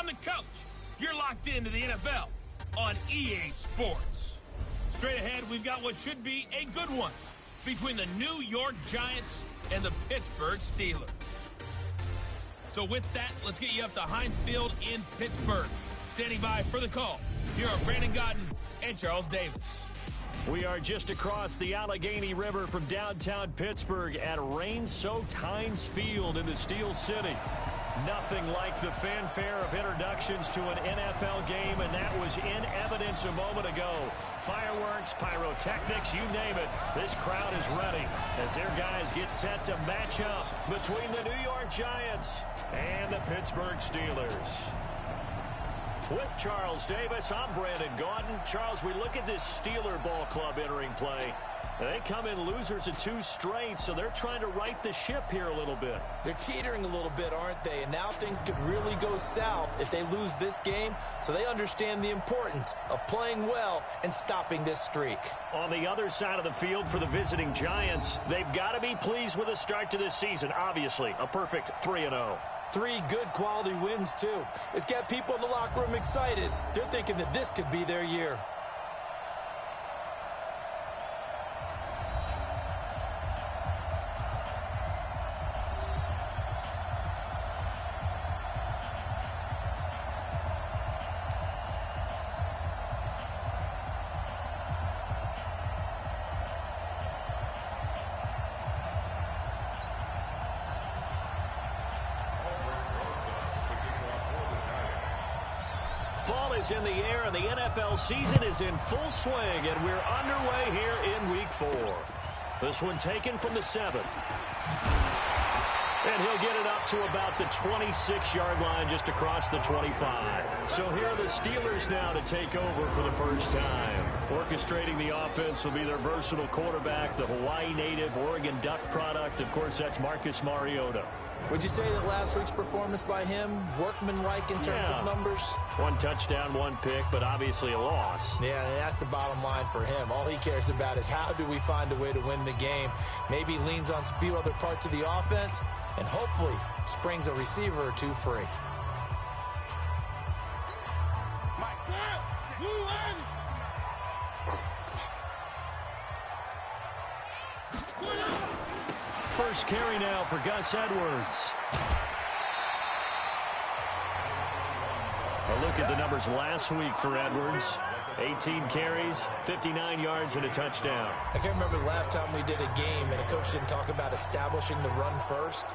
I'm the coach. You're locked into the NFL on EA Sports. Straight ahead, we've got what should be a good one between the New York Giants and the Pittsburgh Steelers. So with that, let's get you up to Heinz Field in Pittsburgh. Standing by for the call, here are Brandon Godden and Charles Davis. We are just across the Allegheny River from downtown Pittsburgh at rain-soaked Heinz Field in the Steel City. Nothing like the fanfare of introductions to an NFL game, and that was in evidence a moment ago. Fireworks, pyrotechnics, you name it. This crowd is ready as their guys get set to match up between the New York Giants and the Pittsburgh Steelers. With Charles Davis, I'm Brandon Gaudin. Charles, we look at this Steeler ball club entering play. They come in losers of 2 straight, so they're trying to right the ship here a little bit. They're teetering a little bit, aren't they? And now things could really go south if they lose this game, so they understand the importance of playing well and stopping this streak. On the other side of the field for the visiting Giants, they've got to be pleased with the start to this season. Obviously, a perfect 3-0. 3 good quality wins, too. It's got people in the locker room excited. They're thinking that this could be their year. Fall is in the air, and the NFL season is in full swing, and we're underway here in Week 4. This one taken from the 7. And he'll get it up to about the 26-yard line, just across the 25. So here are the Steelers now to take over for the first time. Orchestrating the offense will be their versatile quarterback, the Hawaii native, Oregon Duck product. Of course, that's Marcus Mariota. Would you say that last week's performance by him, workmanlike in terms of numbers? 1 touchdown, 1 pick, but obviously a loss. Yeah, and that's the bottom line for him. All he cares about is how do we find a way to win the game. Maybe leans on a few other parts of the offense, and hopefully springs a receiver or 2 free. First carry now for Gus Edwards. A look at the numbers last week for Edwards. 18 carries, 59 yards, and a touchdown. I can't remember the last time we did a game and a coach didn't talk about establishing the run first.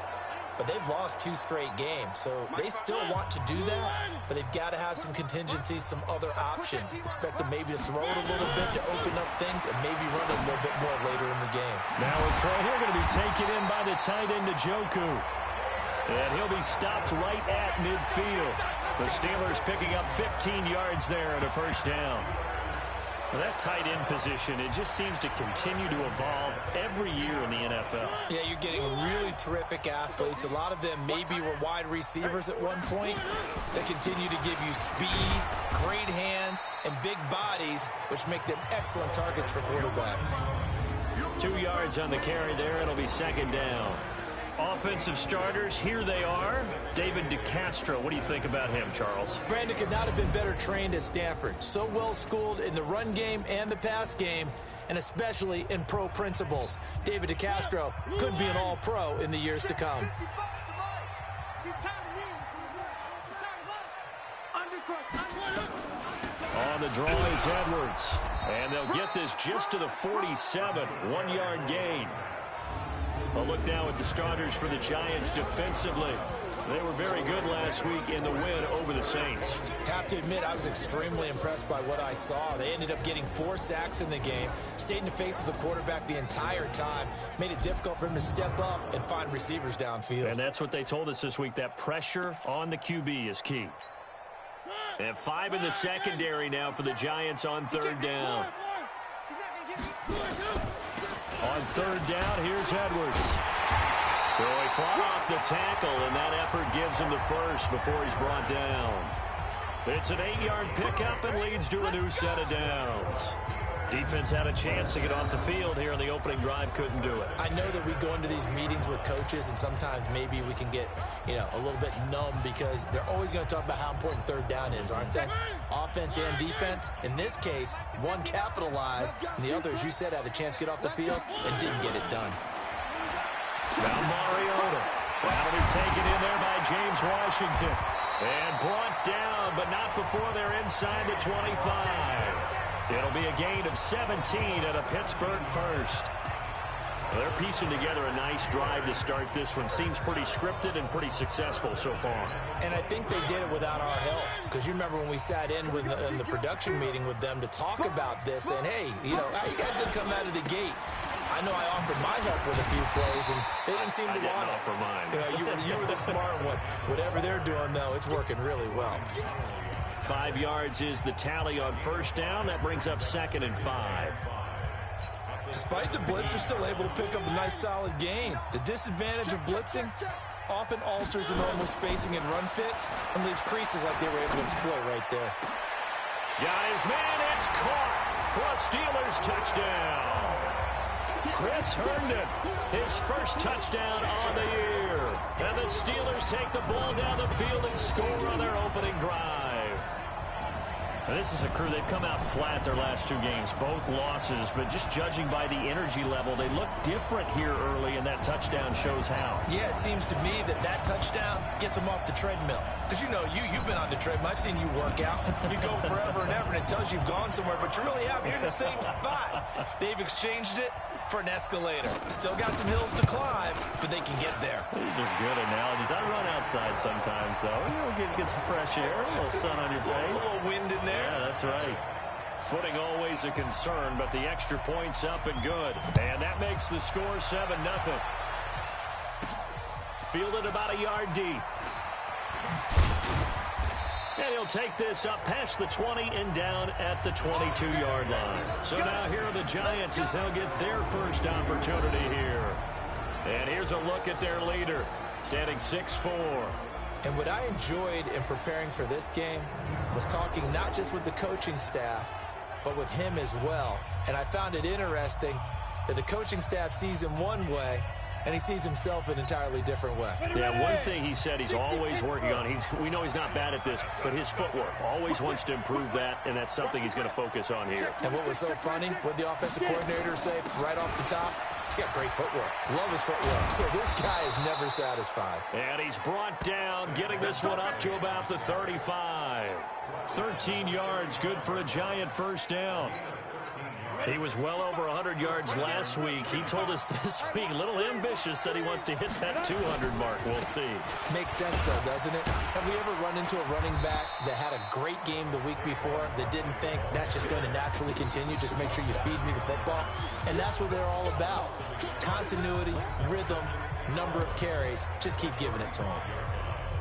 But they've lost 2 straight games, so they still want to do that, but they've got to have some contingencies, some other options. Expect them maybe to throw it a little bit to open up things and maybe run it a little bit more later in the game. Now a throw here going to be taken in by the tight end, Njoku. And he'll be stopped right at midfield. The Steelers picking up 15 yards there and a first down. Well, that tight end position, it just seems to continue to evolve every year in the NFL. Yeah, you're getting really terrific athletes. A lot of them maybe were wide receivers at one point. They continue to give you speed, great hands, and big bodies, which make them excellent targets for quarterbacks. 2 yards on the carry there. It'll be second down. Offensive starters, here they are. David DeCastro, what do you think about him, Charles? Brandon could not have been better trained at Stanford. So well schooled in the run game and the pass game, and especially in pro principles. David DeCastro could be an all-pro in the years to come. On the draw is Edwards. And they'll get this just to the 47. 1-yard gain. A look now at the starters for the Giants defensively. They were very good last week in the win over the Saints. Have to admit, I was extremely impressed by what I saw. They ended up getting 4 sacks in the game, stayed in the face of the quarterback the entire time, made it difficult for him to step up and find receivers downfield. And that's what they told us this week, that pressure on the QB is key. And 5 in the secondary now for the Giants on 3rd down. On 3rd down, here's Edwards. So he fought off the tackle, and that effort gives him the first before he's brought down. It's an 8-yard pickup and leads to a new set of downs. Defense had a chance to get off the field here in the opening drive, couldn't do it. I know that we go into these meetings with coaches, and sometimes maybe we can get, a little bit numb because they're always going to talk about how important third down is, aren't they? Offense and defense. In this case, one capitalized, and the other, as you said, had a chance to get off the field and didn't get it done. Now Mariota. That'll be taken in there by James Washington. And brought down, but not before they're inside the 25. It'll be a gain of 17 at a Pittsburgh first. Well, they're piecing together a nice drive to start this one. Seems pretty scripted and pretty successful so far. And I think they did it without our help. Because you remember when we sat in the production meeting with them to talk about this, and hey, you guys didn't come out of the gate. I know I offered my help with a few plays, and they didn't seem to want it. Offer mine. You were the smart one. Whatever they're doing, though, it's working really well. 5 yards is the tally on first down. That brings up 2nd and 5. Despite the blitz, they're still able to pick up a nice solid gain. The disadvantage of blitzing often alters the normal spacing and run fits and leaves creases like they were able to exploit right there. Got his man. It's caught for a Steelers touchdown. Chris Herndon, his first touchdown on the year. And the Steelers take the ball down the field and score on their opening drive. And this is a crew, they've come out flat their last 2 games, both losses, but just judging by the energy level, they look different here early, and that touchdown shows how. Yeah, it seems to me that touchdown gets them off the treadmill. Because you've been on the treadmill. I've seen you work out. You go forever and ever, and it tells you you've gone somewhere, but you really have. You're in the same spot. They've exchanged it for an escalator. Still got some hills to climb, but they can get there. These are good analogies. I run outside sometimes, though. Get some fresh air, a little sun on your face. A little wind in there. Yeah, that's right. Footing always a concern, but the extra point's up and good. And that makes the score 7-0. Fielded about a yard deep. And he'll take this up past the 20 and down at the 22-yard line. So now here are the Giants as they'll get their first opportunity here. And here's a look at their leader, standing 6'4". And what I enjoyed in preparing for this game was talking not just with the coaching staff, but with him as well. And I found it interesting that the coaching staff sees him one way, and he sees himself an entirely different way. Yeah, one thing he said he's always working on, we know he's not bad at this, but his footwork, always wants to improve that, and that's something he's going to focus on here. And what was so funny, what the offensive coordinator say right off the top, he's got great footwork. Love his footwork. So this guy is never satisfied. And he's brought down, getting this one up to about the 35. 13 yards, good for a Giant first down. He was well over 100 yards last week. He told us this week, a little ambitious, said he wants to hit that 200 mark. We'll see. Makes sense, though, doesn't it? Have we ever run into a running back that had a great game the week before that didn't think that's just going to naturally continue? Just make sure you feed me the football. And that's what they're all about. Continuity, rhythm, number of carries. Just keep giving it to them.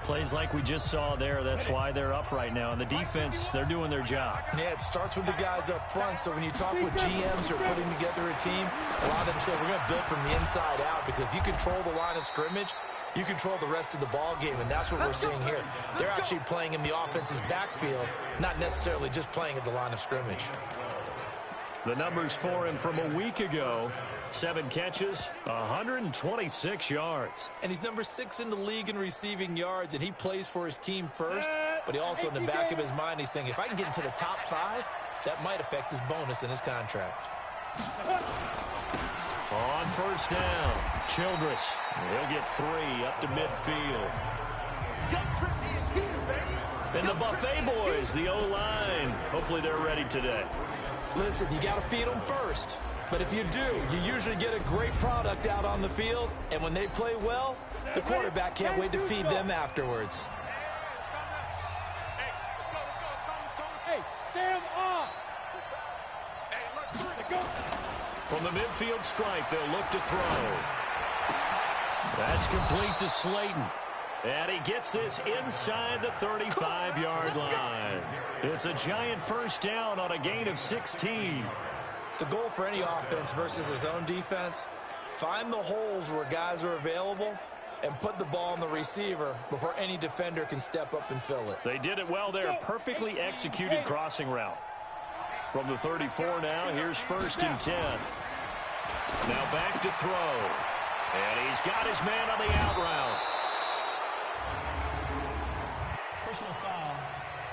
Plays like we just saw there, that's why they're up right now. And the defense, they're doing their job. Yeah, it starts with the guys up front. So when you talk with GMs who are putting together a team, a lot of them say we're going to build from the inside out, because if you control the line of scrimmage, you control the rest of the ball game, and that's what we're seeing here. They're actually playing in the offense's backfield, not necessarily just playing at the line of scrimmage. The numbers for him from a week ago: 7 catches, 126 yards. And he's number 6 in the league in receiving yards, and he plays for his team first. But he also, in the back of his mind, he's thinking, if I can get into the top 5, that might affect his bonus in his contract. On first down, Childress. He'll get 3 up to midfield. And the Buffet boys, the O-line, hopefully they're ready today. Listen, you got to feed them first. But if you do, you usually get a great product out on the field. And when they play well, the quarterback can't wait to feed them afterwards. Hey, stand off. From the midfield stripe, they'll look to throw. That's complete to Slayton. And he gets this inside the 35-yard line. It's a Giant first down on a gain of 16. The goal for any offense versus his own defense, find the holes where guys are available and put the ball on the receiver before any defender can step up and fill it. They did it well there. Perfectly executed crossing route. From the 34 now, here's 1st and 10. Now back to throw. And he's got his man on the out route. Personal foul,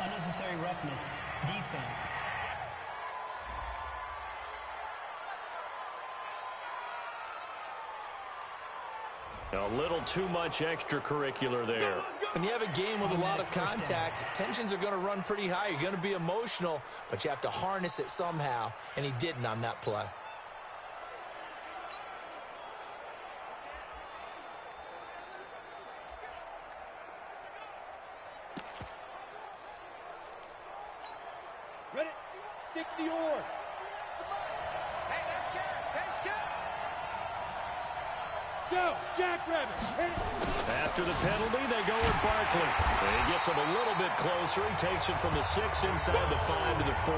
unnecessary roughness, defense. A little too much extracurricular there. When you have a game with a lot of contact, tensions are going to run pretty high. You're going to be emotional, but you have to harness it somehow, and he didn't on that play. Ready? 60 or. Hey, they're scared. They're scared. Go, Jackrabbit. After the penalty, they go with Barkley. He gets him a little bit closer. He takes it from the 6 inside the 5 to the 4.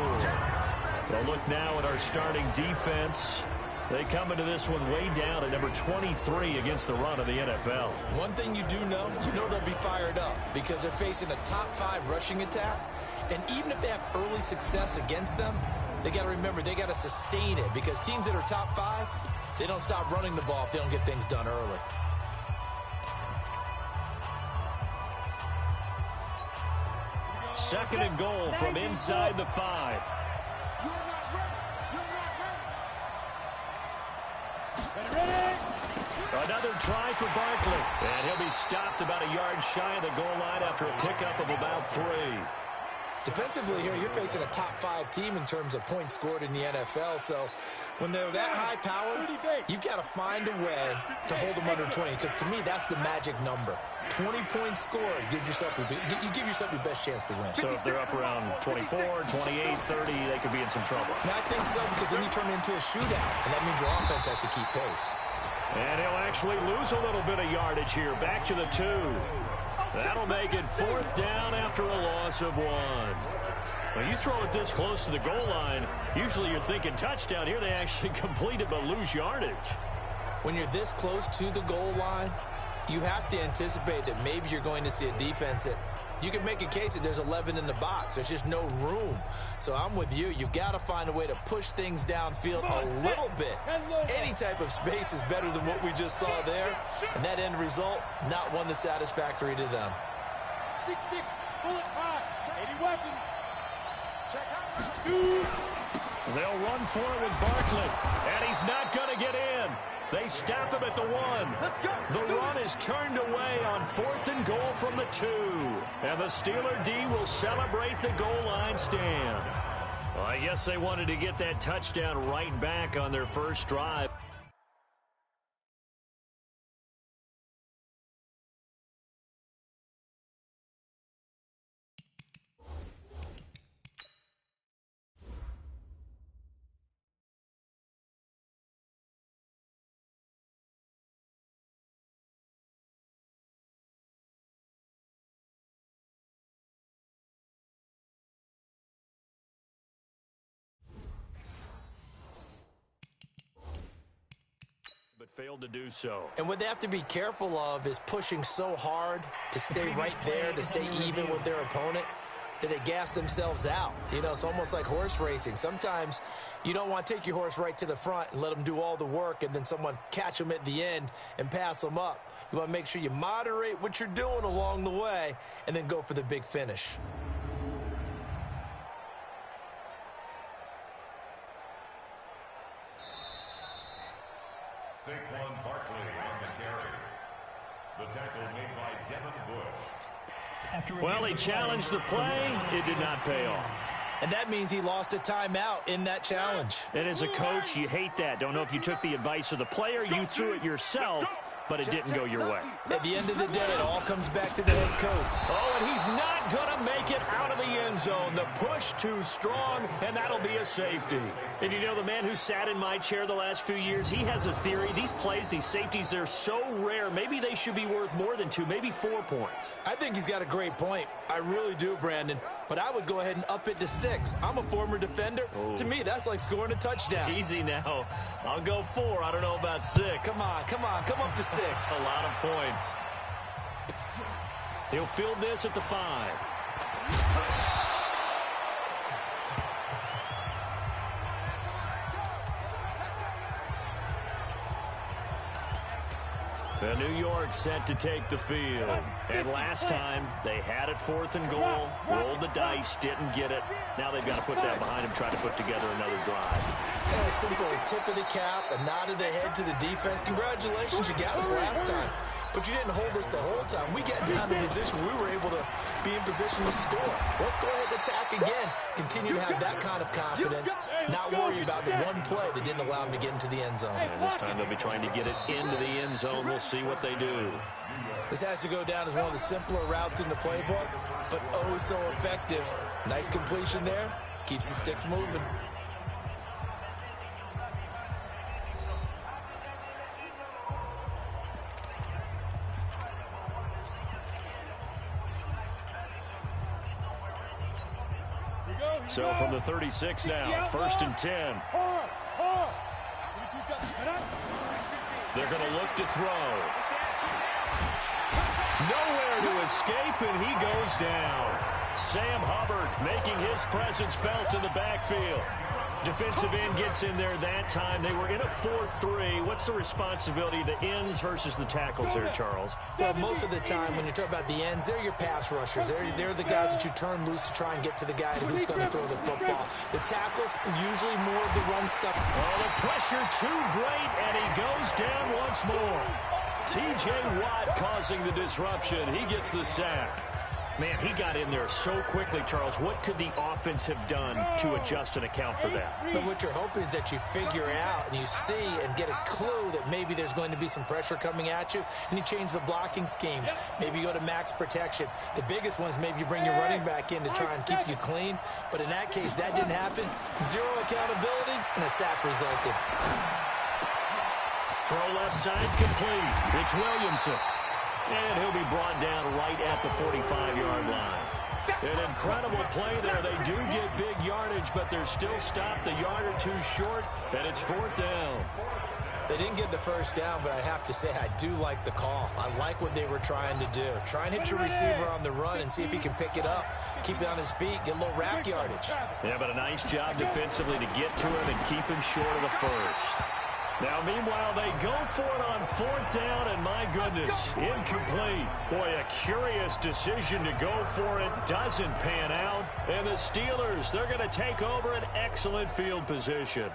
Well, look now at our starting defense. They come into this one way down at number 23 against the run of the NFL. One thing you do know, they'll be fired up because they're facing a top 5 rushing attack. And even if they have early success against them, they got to remember they got to sustain it because teams that are top 5, they don't stop running the ball if they don't get things done early. Second and goal from inside the 5. Another try for Barkley. And he'll be stopped about a yard shy of the goal line after a pickup of about 3. Defensively here, you're facing a top 5 team in terms of points scored in the NFL. So when they're that high powered, you've got to find a way to hold them under 20. Because to me, that's the magic number. 20 points scored gives yourself you give yourself your best chance to win. So if they're up around 24, 28, 30, they could be in some trouble. Yeah, I think so, because then you turn it into a shootout, and that means your offense has to keep pace. And he'll actually lose a little bit of yardage here. Back to the 2. That'll make it 4th down after a loss of 1. When you throw it this close to the goal line, usually you're thinking touchdown. Here they actually complete it but lose yardage. When you're this close to the goal line, you have to anticipate that maybe you're going to see a defense that you can make a case that there's 11 in the box. There's just no room. So I'm with you. You've got to find a way to push things downfield a little bit. Any type of space is better than what we just saw there. And that end result, not one that's satisfactory to them. 6-6, bullet 5, 80 weapons. Check out. 2. They'll run for it with Barkley. And he's not going to get in. They stop him at the 1. The run is turned away on 4th and goal from the 2. And the Steeler D will celebrate the goal line stand. Well, I guess they wanted to get that touchdown right back on their first drive. Failed to do so. And what they have to be careful of is pushing so hard to stay right there, to stay even with their opponent, that they gas themselves out. You know, it's almost like horse racing. Sometimes you don't want to take your horse right to the front and let them do all the work and then someone catch them at the end and pass them up. You want to make sure you moderate what you're doing along the way and then go for the big finish. Saquon Barkley on the carry. The tackle made by Devin Bush. Well, he challenged the play. It did not pay off. And that means he lost a timeout in that challenge. And as a coach, you hate that. Don't know if you took the advice of the player, you threw it yourself, but it didn't go your way. At the end of the day, it all comes back to the head coach. Oh, and he's not going to make it out of the end zone. The push too strong, and that'll be a safety. And you know, the man who sat in my chair the last few years, he has a theory. These plays, these safeties, they're so rare. Maybe they should be worth more than 2, maybe 4 points. I think he's got a great point. I really do, Brandon. But I would go ahead and up it to 6. I'm a former defender. To me, that's like scoring a touchdown. Easy now. I'll go 4. I don't know about 6. Come on. Come up to 6. A lot of points. He'll field this at the 5. New York set to take the field. And last time, they had it 4th and goal, rolled the dice, didn't get it. Now they've got to put that behind them, try to put together another drive. A simple tip of the cap, a nod of the head to the defense. Congratulations, you got us last time. But you didn't hold us the whole time. We got down to position. We were able to be in position to score. Let's go ahead and attack again. Continue to have that kind of confidence. Not worry about the one play that didn't allow them to get into the end zone. And this time they'll be trying to get it into the end zone. We'll see what they do. This has to go down as one of the simpler routes in the playbook, but oh so effective. Nice completion there. Keeps the sticks moving. So from the 36 now, 1st and 10. They're going to look to throw. Nowhere to escape, and he goes down. Sam Hubbard making his presence felt in the backfield. Defensive end gets in there that time. They were in a 4-3. What's the responsibility of the ends versus the tackles there, Charles? Well, most of the time when you talk about the ends, they're your pass rushers. They're the guys that you turn loose to try and get to the guy who's going to throw the football. The tackles, usually more of the run stuff. Oh, the pressure too great, and he goes down once more. T.J. Watt causing the disruption. He gets the sack. Man, he got in there so quickly, Charles. What could the offense have done to adjust and account for that? But what you're hoping is that you figure out and you see and get a clue that maybe there's going to be some pressure coming at you, and you change the blocking schemes. Maybe you go to max protection. The biggest one is maybe you bring your running back in to try and keep you clean. But in that case, that didn't happen. Zero accountability, and a sack resulted. Throw left side complete. It's Williamson. And he'll be brought down right at the 45-yard line. An incredible play there. They do get big yardage, but they're still stopped a yard or two short, and it's 4th down. They didn't get the first down, but I have to say I do like the call. I like what they were trying to do. Try and hit your receiver on the run and see if he can pick it up, keep it on his feet, get a little rack yardage. Yeah, but a nice job defensively to get to him and keep him short of the first. Now, meanwhile, they go for it on 4th down, and my goodness, incomplete. Boy, a curious decision to go for it. Doesn't pan out. And the Steelers, they're going to take over an excellent field position.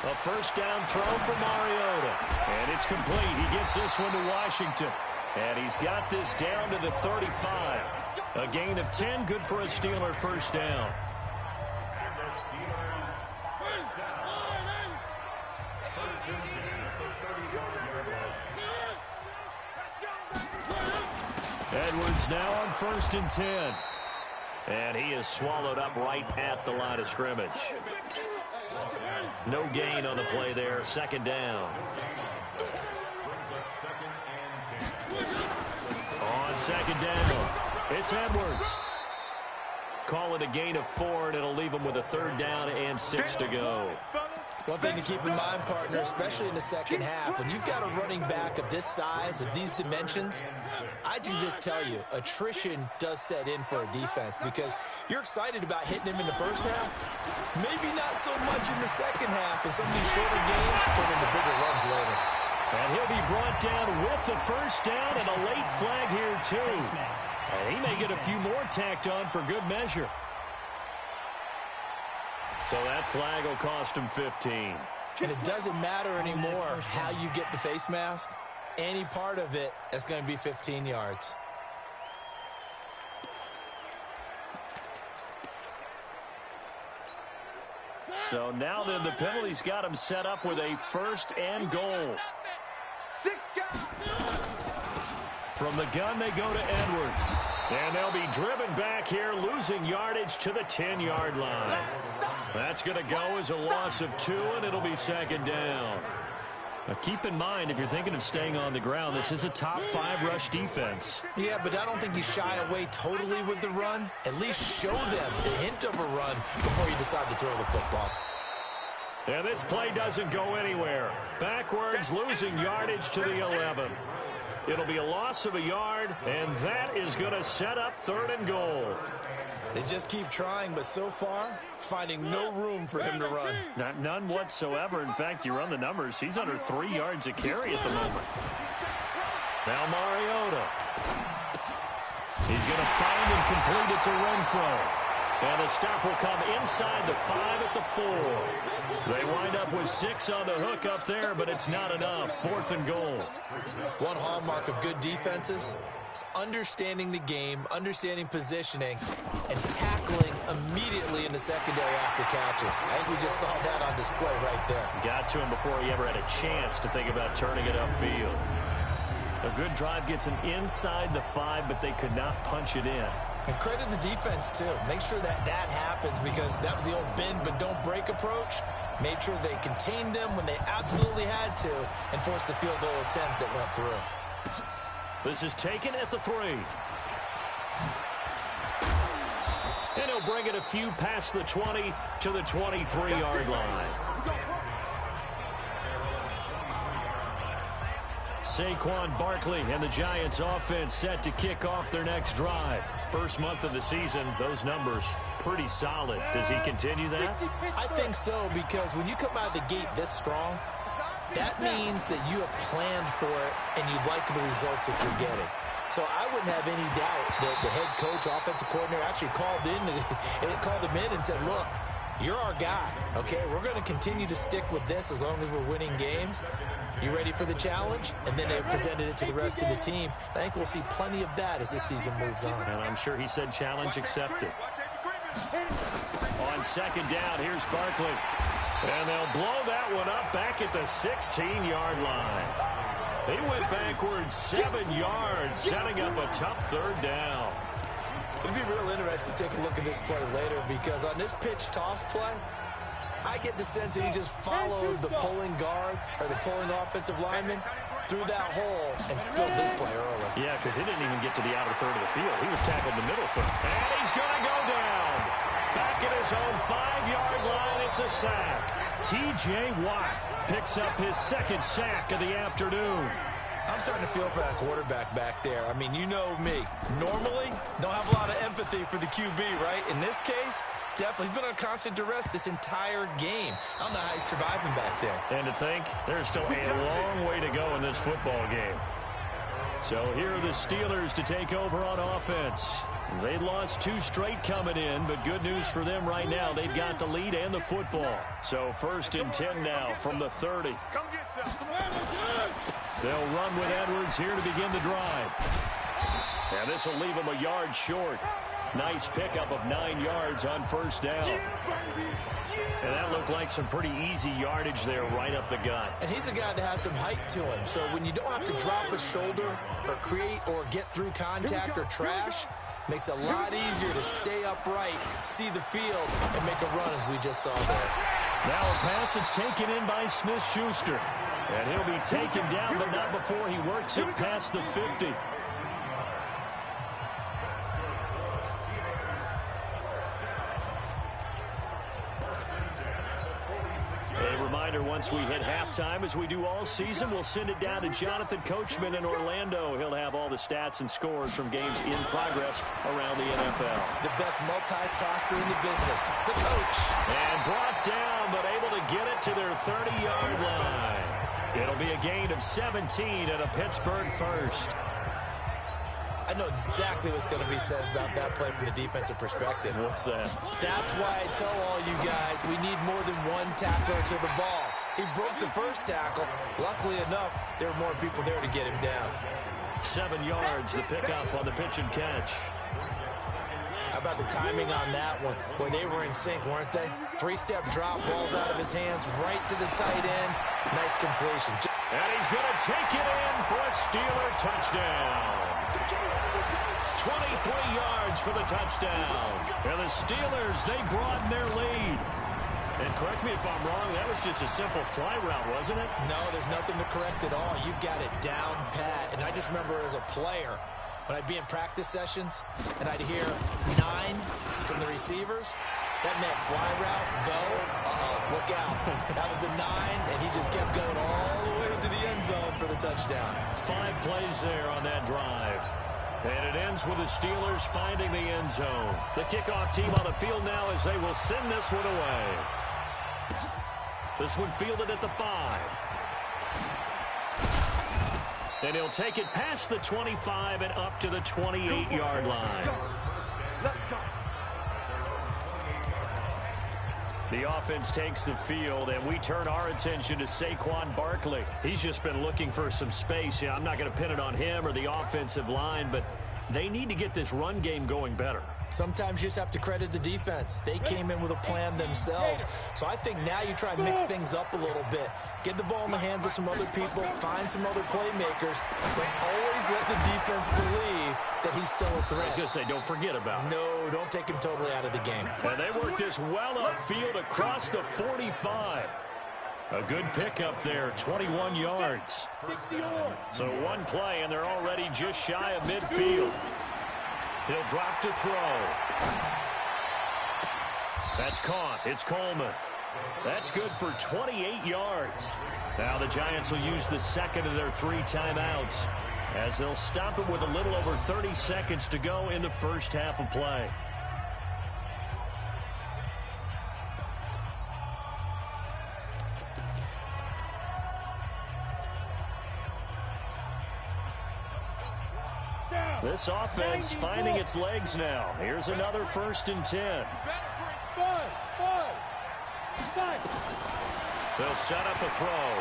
A 1st down throw for Mariota. And it's complete. He gets this one to Washington. And he's got this down to the 35. A gain of 10, good for a Steeler 1st down. Edwards now on 1st and 10. And he is swallowed up right at the line of scrimmage. No gain on the play there, 2nd down. On 2nd down, it's Edwards. Call it a gain of 4, and it'll leave him with a 3rd down and 6 to go. One thing to keep in mind, partner, especially in the second half, when you've got a running back of this size, of these dimensions, I can just tell you, attrition does set in for a defense because you're excited about hitting him in the first half, maybe not so much in the second half, and some of these shorter games turn into bigger runs later. And he'll be brought down with the 1st down and a late flag here, too. And he may get a few more tacked on for good measure. So that flag will cost him 15. And it doesn't matter anymore how you get the face mask. Any part of it is going to be 15 yards. So now then the penalty's got him set up with a 1st and goal. From the gun, they go to Edwards. And they'll be driven back here, losing yardage to the 10-yard line. That's going to go as a loss of 2, and it'll be 2nd down. Now keep in mind, if you're thinking of staying on the ground, this is a top 5 rush defense. Yeah, but I don't think you shy away totally with the run. At least show them the hint of a run before you decide to throw the football. And this play doesn't go anywhere. Backwards, losing yardage to the 11. It'll be a loss of a yard, and that is going to set up 3rd and goal. They just keep trying, but so far, finding no room for him to run. None whatsoever. In fact, you run the numbers. He's under 3 yards a carry at the moment. Now Mariota. He's going to find and complete it to Renfro. And the stop will come inside the 5 at the 4. They wind up with 6 on the hook up there, but it's not enough. 4th and goal. One hallmark of good defenses is understanding the game, understanding positioning, and tackling immediately in the secondary after catches. I think we just saw that on display right there. Got to him before he ever had a chance to think about turning it upfield. A good drive gets him inside the 5, but they could not punch it in. And credit the defense, too. Make sure that happens, because that was the old bend but don't break approach. Made sure they contained them when they absolutely had to and forced the field goal attempt that went through. This is taken at the 3. And he'll bring it a few past the 20 to the 23-yard line. Saquon Barkley and the Giants offense set to kick off their next drive. First month of the season, those numbers pretty solid. Does he continue that? I think so, because when you come out of the gate this strong, that means that you have planned for it and you like the results that you're getting. So I wouldn't have any doubt that the head coach, offensive coordinator actually called him in and said, look, you're our guy, okay? We're going to continue to stick with this as long as we're winning games. You ready for the challenge? And then they presented it to the rest of the team. I think we'll see plenty of that as this season moves on. And I'm sure he said challenge accepted. On second down, here's Barkley. And they'll blow that one up back at the 16-yard line. He went backwards 7 yards, setting up a tough third down. It'll be real interesting to take a look at this play later, because on this pitch toss play, I get the sense that he just followed the pulling guard or the pulling offensive lineman through that hole and spilled this play early. Yeah, because he didn't even get to the outer third of the field. He was tackled in the middle third. And he's going to go down. Back at his own 5-yard line, it's a sack. T.J. Watt picks up his second sack of the afternoon. I'm starting to feel for that quarterback back there. I mean, you know me. Normally, don't have a lot of empathy for the QB, right? In this case, definitely. He's been on constant duress this entire game. I don't know how he's surviving back there. And to think, there's still a long way to go in this football game. So here are the Steelers to take over on offense. They lost 2 straight coming in, but good news for them right now. They've got the lead and the football. So 1st and 10 now from the 30. They'll run with Edwards here to begin the drive. And this will leave them a yard short. Nice pickup of 9 yards on first down. And that looked like some pretty easy yardage there right up the gut. And he's a guy that has some height to him. So when you don't have to drop a shoulder or create or get through contact or trash, makes it a lot easier to stay upright, see the field, and make a run as we just saw there. Now a pass that's taken in by Smith-Schuster. And he'll be taken down, but not before he works it past the 50. A reminder, once we hit halftime, as we do all season, we'll send it down to Jonathan Coachman in Orlando. He'll have all the stats and scores from games in progress around the NFL. The best multitasker in the business, the coach. And brought down, but able to get it to their 30-yard line. It'll be a gain of 17 and a Pittsburgh first. I know exactly what's going to be said about that play from the defensive perspective. What's that? That's why I tell all you guys we need more than one tackler to the ball. He broke the first tackle. Luckily enough, there were more people there to get him down. 7 yards, the pickup on the pitch and catch. How about the timing on that one? Boy, they were in sync, weren't they? 3-step drop, balls out of his hands, right to the tight end. Nice completion. And he's going to take it in for a Steeler touchdown. 23 yards for the touchdown. And the Steelers, they broaden their lead. And correct me if I'm wrong, that was just a simple fly route, wasn't it? No, there's nothing to correct at all. You've got it down pat. And I just remember as a player, when I'd be in practice sessions and I'd hear 9 from the receivers, that meant fly route, go, look out. That was the 9, and he just kept going all the way to the end zone for the touchdown. 5 plays there on that drive. And it ends with the Steelers finding the end zone. The kickoff team on the field now as they will send this one away. This one fielded at the 5. And he'll take it past the 25 and up to the 28-yard line. Let's go. The offense takes the field, and we turn our attention to Saquon Barkley. He's just been looking for some space. Yeah, I'm not going to pin it on him or the offensive line, but they need to get this run game going better. Sometimes you just have to credit the defense. They came in with a plan themselves. So I think now you try and mix things up a little bit. Get the ball in the hands of some other people. Find some other playmakers. But always let the defense believe that he's still a threat. I was going to say, don't forget about it. No, don't take him totally out of the game. And they work this well upfield across the 45. A good pickup there, 21 yards. So one play, and they're already just shy of midfield. He'll drop to throw. That's caught. It's Coleman. That's good for 28 yards. Now the Giants will use the second of their 3 timeouts as they'll stop it with a little over 30 seconds to go in the first half of play. This offense finding its legs now. Here's another 1st and 10. They'll set up a throw.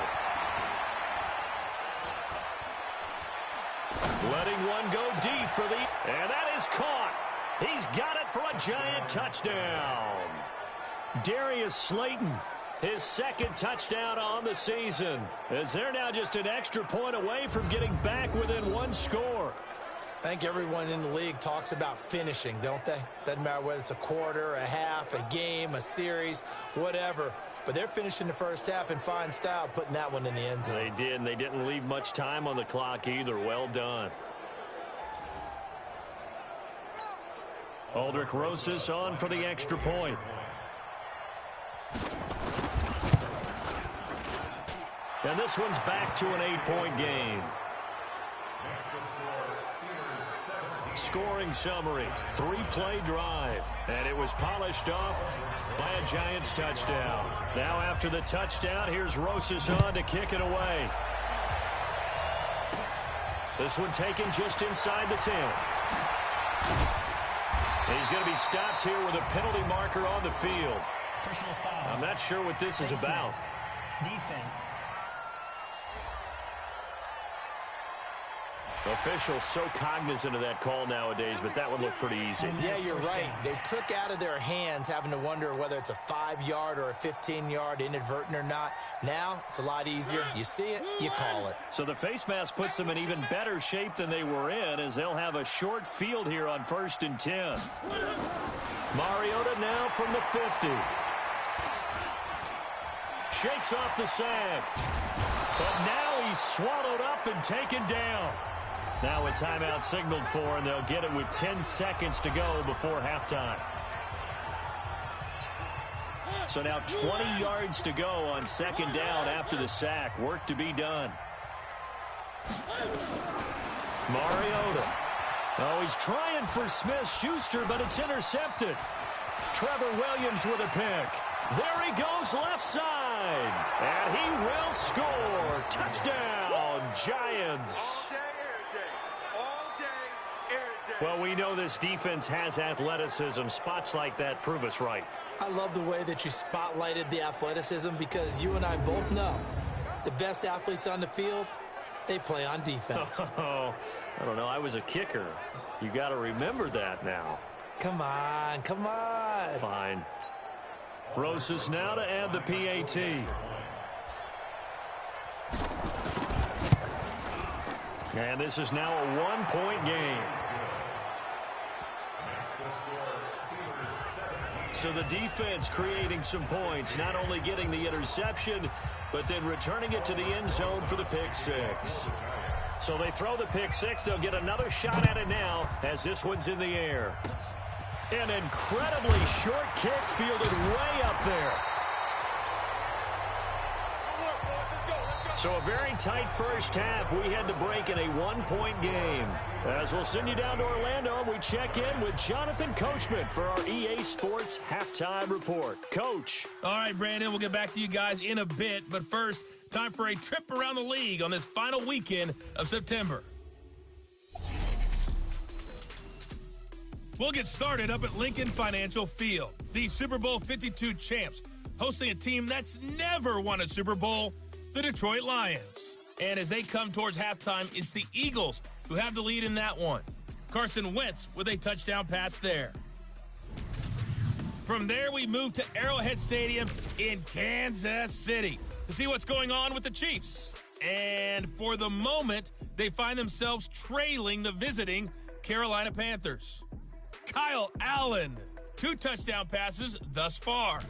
Letting one go deep for the... And that is caught. He's got it for a Giant touchdown. Darius Slayton, his 2nd touchdown on the season, as they're now just an extra point away from getting back within 1 score. I think everyone in the league talks about finishing, don't they? Doesn't matter whether it's a quarter, a half, a game, a series, whatever. But they're finishing the first half in fine style, putting that one in the end zone. They did, and they didn't leave much time on the clock either. Well done. Aldrich Rosas on for the extra point. And this one's back to an 8-point game. Scoring summary, 3-play drive, and it was polished off by a Giants touchdown. Now after the touchdown, here's Rosas on to kick it away. This one taken just inside the 10. He's going to be stopped here with a penalty marker on the field. Personal foul. I'm not sure what this is about. Defense. Officials so cognizant of that call nowadays, but that one looked pretty easy. Yeah, you're right. They took out of their hands having to wonder whether it's a 5-yard or a 15-yard, inadvertent or not. Now, it's a lot easier. You see it, you call it. So the face mask puts them in even better shape than they were in, as they'll have a short field here on 1st and 10. Mariota now from the 50. Shakes off the sack. But now he's swallowed up and taken down. Now a timeout signaled for, and they'll get it with 10 seconds to go before halftime. So now 20 yards to go on 2nd down after the sack. Work to be done. Mariota. Oh, he's trying for Smith-Schuster, but it's intercepted. Trevor Williams with a pick. There he goes left side. And he will score. Touchdown, Giants. Well, we know this defense has athleticism. Spots like that prove us right. I love the way that you spotlighted the athleticism, because you and I both know the best athletes on the field, they play on defense. Oh, I don't know. I was a kicker. You got to remember that now. Come on, come on. Fine. Rosas now to add the PAT. And this is now a 1-point game. So the defense creating some points, not only getting the interception, but then returning it to the end zone for the pick 6. So they throw the pick 6. They'll get another shot at it now as this one's in the air. An incredibly short kick fielded way up there. So a very tight first half. We had to break in a one-point game. As we'll send you down to Orlando, we check in with Jonathan Coachman for our EA Sports Halftime Report. Coach. All right, Brandon, we'll get back to you guys in a bit. But first, time for a trip around the league on this final weekend of September. We'll get started up at Lincoln Financial Field. The Super Bowl 52 champs hosting a team that's never won a Super Bowl, the Detroit Lions. And as they come towards halftime, it's the Eagles who have the lead in that one. Carson Wentz with a touchdown pass there. From there, we move to Arrowhead Stadium in Kansas City to see what's going on with the Chiefs. And for the moment, they find themselves trailing the visiting Carolina Panthers. Kyle Allen, 2 touchdown passes thus far.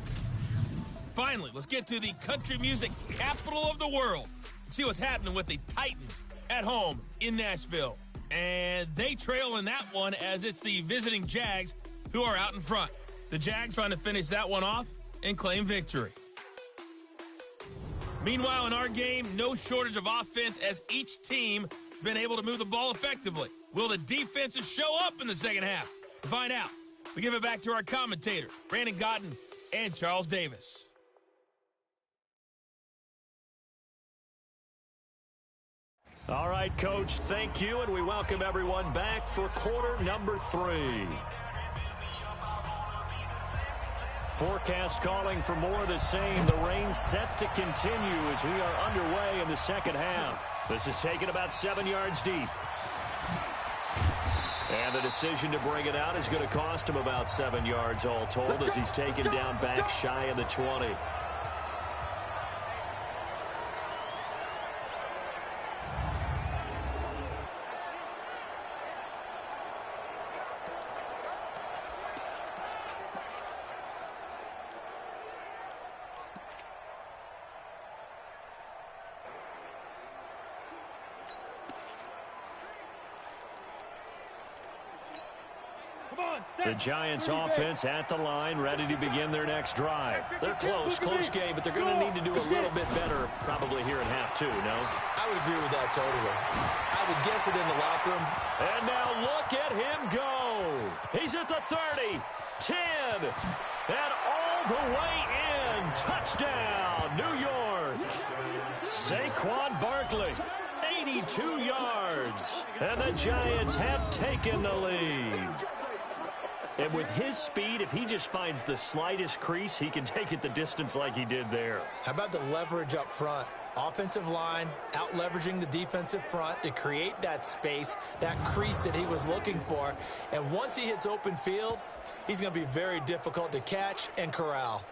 Finally, let's get to the country music capital of the world. See what's happening with the Titans at home in Nashville. And they trail in that one as it's the visiting Jags who are out in front. The Jags trying to finish that one off and claim victory. Meanwhile, in our game, no shortage of offense as each team has been able to move the ball effectively. Will the defenses show up in the second half? To find out, we give it back to our commentators, Brandon Godden and Charles Davis. All right, Coach, thank you, and we welcome everyone back for quarter number 3. Forecast calling for more of the same. The rain set to continue as we are underway in the second half. This is taken about 7 yards deep. And the decision to bring it out is going to cost him about 7 yards all told as he's taken down back shy of the 20. The Giants offense at the line, ready to begin their next drive. They're close game, but they're going to need to do a little bit better probably here in half 2, no? I would agree with that totally. I would guess it in the locker room. And now look at him go. He's at the 30, 10, and all the way in. Touchdown, New York. Saquon Barkley, 82 yards. And the Giants have taken the lead. And with his speed, if he just finds the slightest crease, he can take it the distance like he did there. How about the leverage up front? Offensive line out-leveraging the defensive front to create that space, that crease that he was looking for. And once he hits open field, he's going to be very difficult to catch and corral.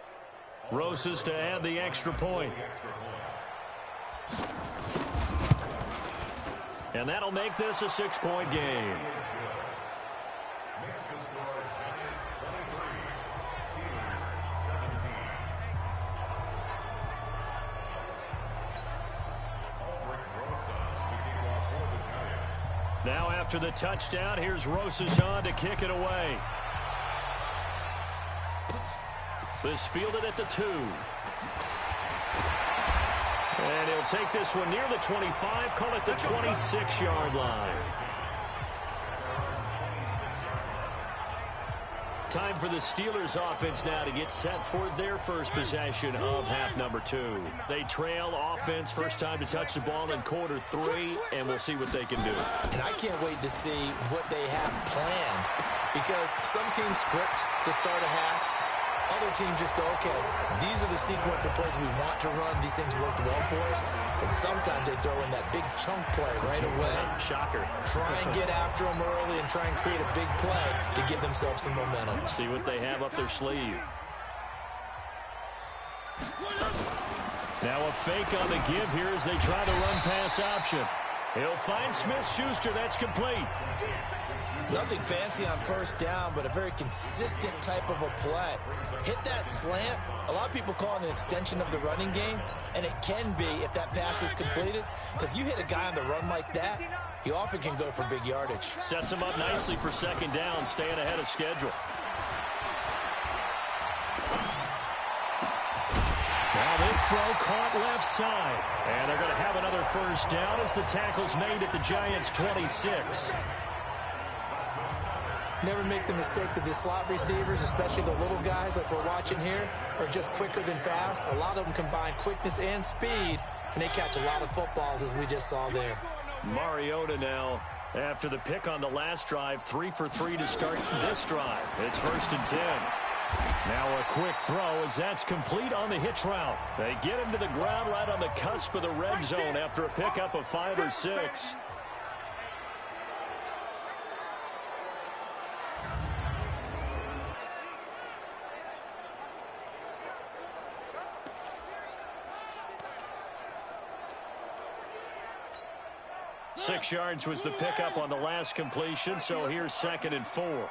Rosas to add the extra point. And that'll make this a 6-point game. Now after the touchdown, here's Rosas on to kick it away. This fielded at the 2. And he'll take this one near the 25, call it the 26-yard line. Time for the Steelers offense now to get set for their first possession of half number 2. They trail offense, first time to touch the ball in quarter 3, and we'll see what they can do. And I can't wait to see what they have planned, because some teams script to start a half. Other teams just go, okay, these are the sequence of plays we want to run. These things worked well for us. And sometimes they throw in that big chunk play right away. Shocker. Try and get after them early and try and create a big play to give themselves some momentum. See what they have up their sleeve. Now a fake on the give here as they try the run-pass option. He'll find Smith-Schuster. That's complete. Nothing fancy on first down, but a very consistent type of a play. Hit that slant. A lot of people call it an extension of the running game, and it can be if that pass is completed, because you hit a guy on the run like that, he often can go for big yardage. Sets him up nicely for second down, staying ahead of schedule. Now this This throw caught left side. And they're going to have another first down as the tackle's made at the Giants' 26. Never make the mistake that the slot receivers, especially the little guys like we're watching here, are just quicker than fast. A lot of them combine quickness and speed, and they catch a lot of footballs, as we just saw there. Mariota now, after the pick on the last drive, 3 for 3 to start this drive. It's 1st and 10. Now a quick throw as that's complete on the hitch route. They get him to the ground right on the cusp of the red zone after a pickup of 5 or 6. Six yards was the pickup on the last completion, so here's 2nd and 4.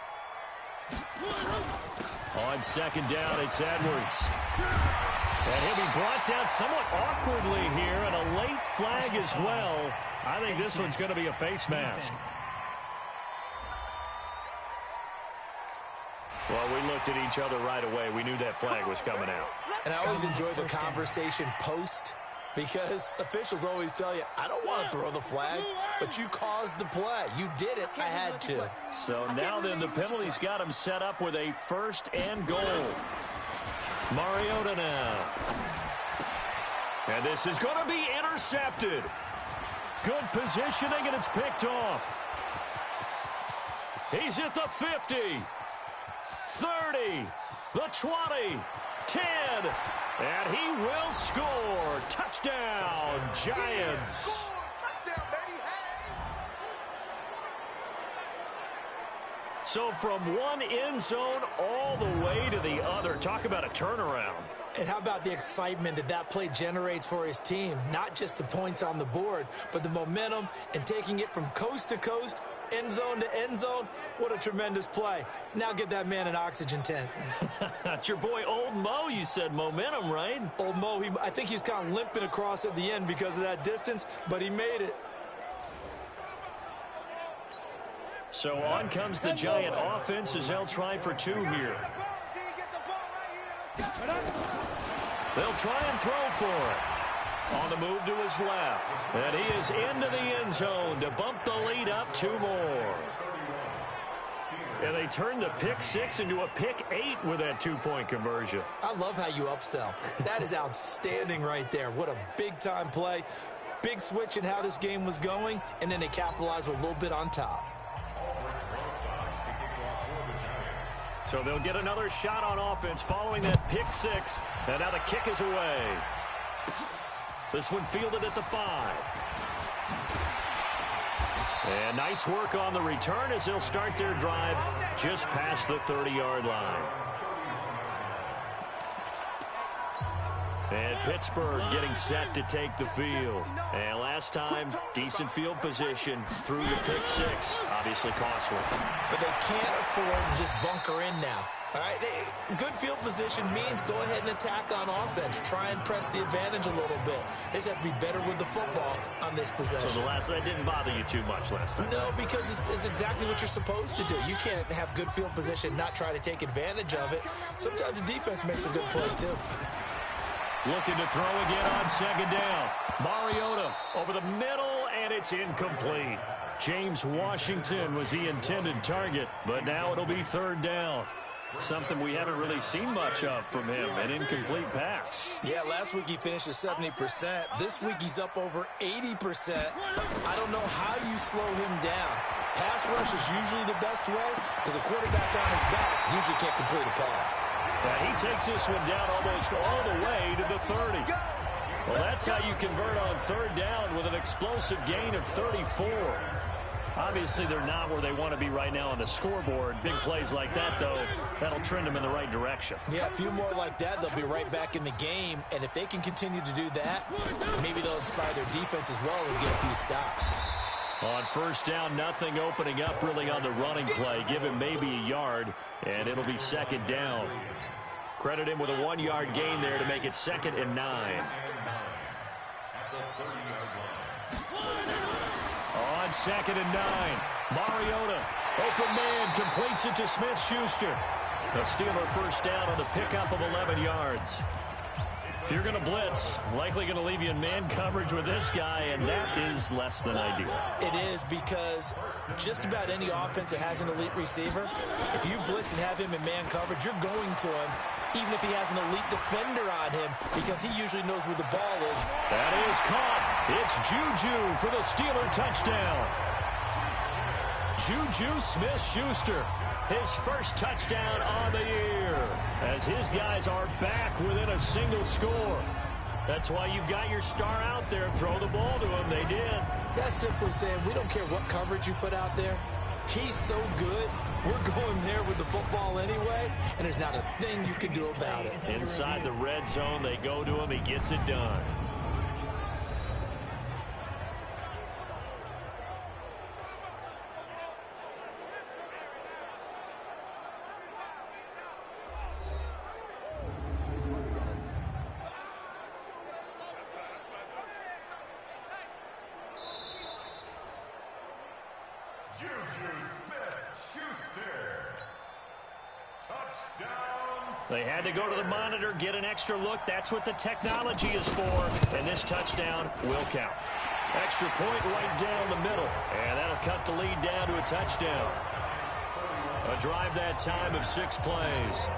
On 2nd down, it's Edwards. And he'll be brought down somewhat awkwardly here, and a late flag as well. I think this one's going to be a face mask. Well, we looked at each other right away. We knew that flag was coming out. And I always enjoy the conversation post, because officials always tell you, I don't want to throw the flag, but you caused the play. You did it. I had to. So now then the penalty's got him set up with a 1st and goal. Mariota now. And this is going to be intercepted. Good positioning, and it's picked off. He's at the 50, 30, the 20, 10, and he will score. Touchdown, Giants. So from one end zone all the way to the other. Talk about a turnaround. And how about the excitement that that play generates for his team? Not just the points on the board, but the momentum and taking it from coast to coast, end zone to end zone. What a tremendous play. Now get that man an oxygen tent. That's your boy Old Mo. You said momentum, right? Old Mo, I think he's kind of limping across at the end because of that distance, but he made it. So on comes the Giant offense as they'll try for 2 here. They'll try and throw for it. On the move to his left. And he is into the end zone to bump the lead up 2 more. And they turn the pick 6 into a pick 8 with that 2-point conversion. I love how you upsell. That is outstanding right there. What a big-time play. Big switch in how this game was going, and then they capitalize with a little bit on top. So they'll get another shot on offense following that pick 6. And now the kick is away. This one fielded at the 5. And nice work on the return as they'll start their drive just past the 30-yard line. And Pittsburgh getting set to take the field. And last time, decent field position through the pick 6. Obviously costly. But they can't afford to just bunker in now. All right, good field position means go ahead and attack on offense. Try and press the advantage a little bit. They just have to be better with the football on this possession. So that didn't bother you too much last time? No, because it's exactly what you're supposed to do. You can't have good field position, not try to take advantage of it. Sometimes the defense makes a good play, too. Looking to throw again on 2nd down. Mariota over the middle, and it's incomplete. James Washington was the intended target, but now it'll be 3rd down. Something we haven't really seen much of from him, an incomplete pass. Yeah, last week he finished at 70%. This week he's up over 80%. I don't know how you slow him down. Pass rush is usually the best way because a quarterback on his back usually can't complete a pass. And he takes this one down almost all the way to the 30. Well, that's how you convert on 3rd down with an explosive gain of 34. Obviously, they're not where they want to be right now on the scoreboard. Big plays like that, though, that'll trend them in the right direction. Yeah, a few more like that, they'll be right back in the game. And if they can continue to do that, maybe they'll inspire their defense as well and get a few stops. On 1st down, nothing opening up really on the running play. Give him maybe a yard, and it'll be 2nd down. Credit him with a 1-yard gain there to make it 2nd and 9. On 2nd and 9, Mariota, open man, completes it to Smith-Schuster. They'll steal their 1st down on the pickup of 11 yards. If you're going to blitz, likely going to leave you in man coverage with this guy, and that is less than ideal. It is, because just about any offense that has an elite receiver, if you blitz and have him in man coverage, you're going to him, even if he has an elite defender on him, because he usually knows where the ball is. That is caught. It's Juju for the Steeler touchdown. Juju Smith-Schuster, his first touchdown on the year, as his guys are back within a single score. That's why you've got your star out there. Throw the ball to him. They did. That's simply saying we don't care what coverage you put out there. He's so good, we're going there with the football anyway, and there's not a thing you can do about it. Inside the red zone, they go to him. He gets it done. They had to go to the monitor, get an extra look. That's what the technology is for, and this touchdown will count. Extra point right down the middle, and that'll cut the lead down to a touchdown. A drive that time of 6 plays,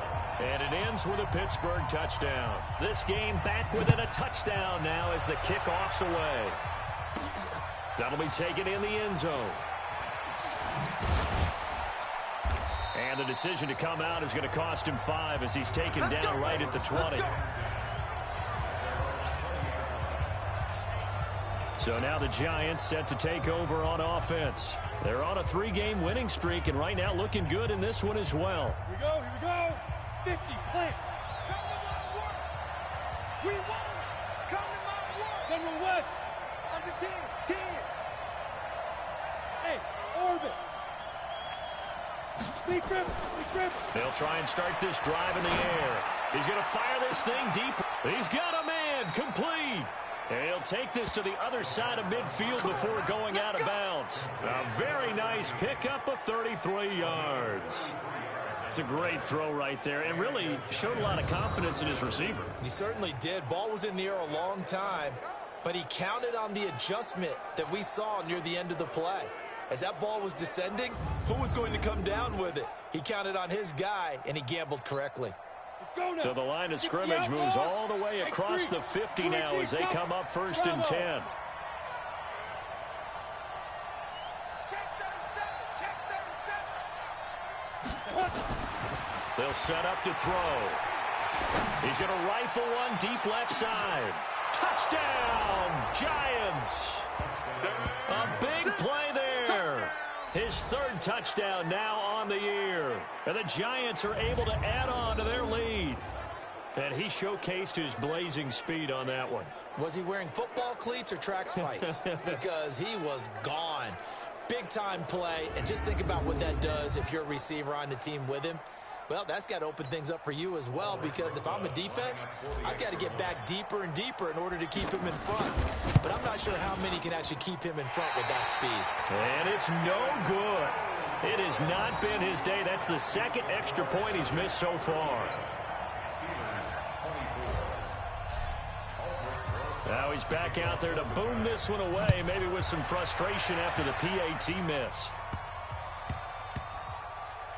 and it ends with a Pittsburgh touchdown. This game back within a touchdown now as the kickoff's away. That'll be taken in the end zone. And the decision to come out is going to cost him 5 as he's taken down right at the 20. So now the Giants set to take over on offense. They're on a 3-game winning streak, and right now looking good in this one as well. Here we go. 50, plant. Come to my work. We won. Come to my work. General West. Under 10. Hey, orbit. They'll try and start this drive in the air. He's going to fire this thing deep. He's got a man, complete. And he'll take this to the other side of midfield before going out of bounds. A very nice pickup of 33 yards. It's a great throw right there, and really showed a lot of confidence in his receiver. He certainly did. Ball was in the air a long time, but he counted on the adjustment that we saw near the end of the play. As that ball was descending, who was going to come down with it? He counted on his guy, and he gambled correctly. So the line of scrimmage moves all the way across the 50 now as they come up 1st and 10. They'll set up to throw. He's going to rifle one deep left side. Touchdown, Giants! A big play there. His 3rd touchdown now on the year. And the Giants are able to add on to their lead. And he showcased his blazing speed on that one. Was he wearing football cleats or track spikes? Because he was gone. Big-time play. And just think about what that does if you're a receiver on the team with him. Well, that's got to open things up for you as well, because if I'm a defense, I've got to get back deeper and deeper in order to keep him in front. But I'm not sure how many can actually keep him in front with that speed. And it's no good. It has not been his day. That's the 2nd extra point he's missed so far. Now he's back out there to boom this one away, maybe with some frustration after the PAT miss.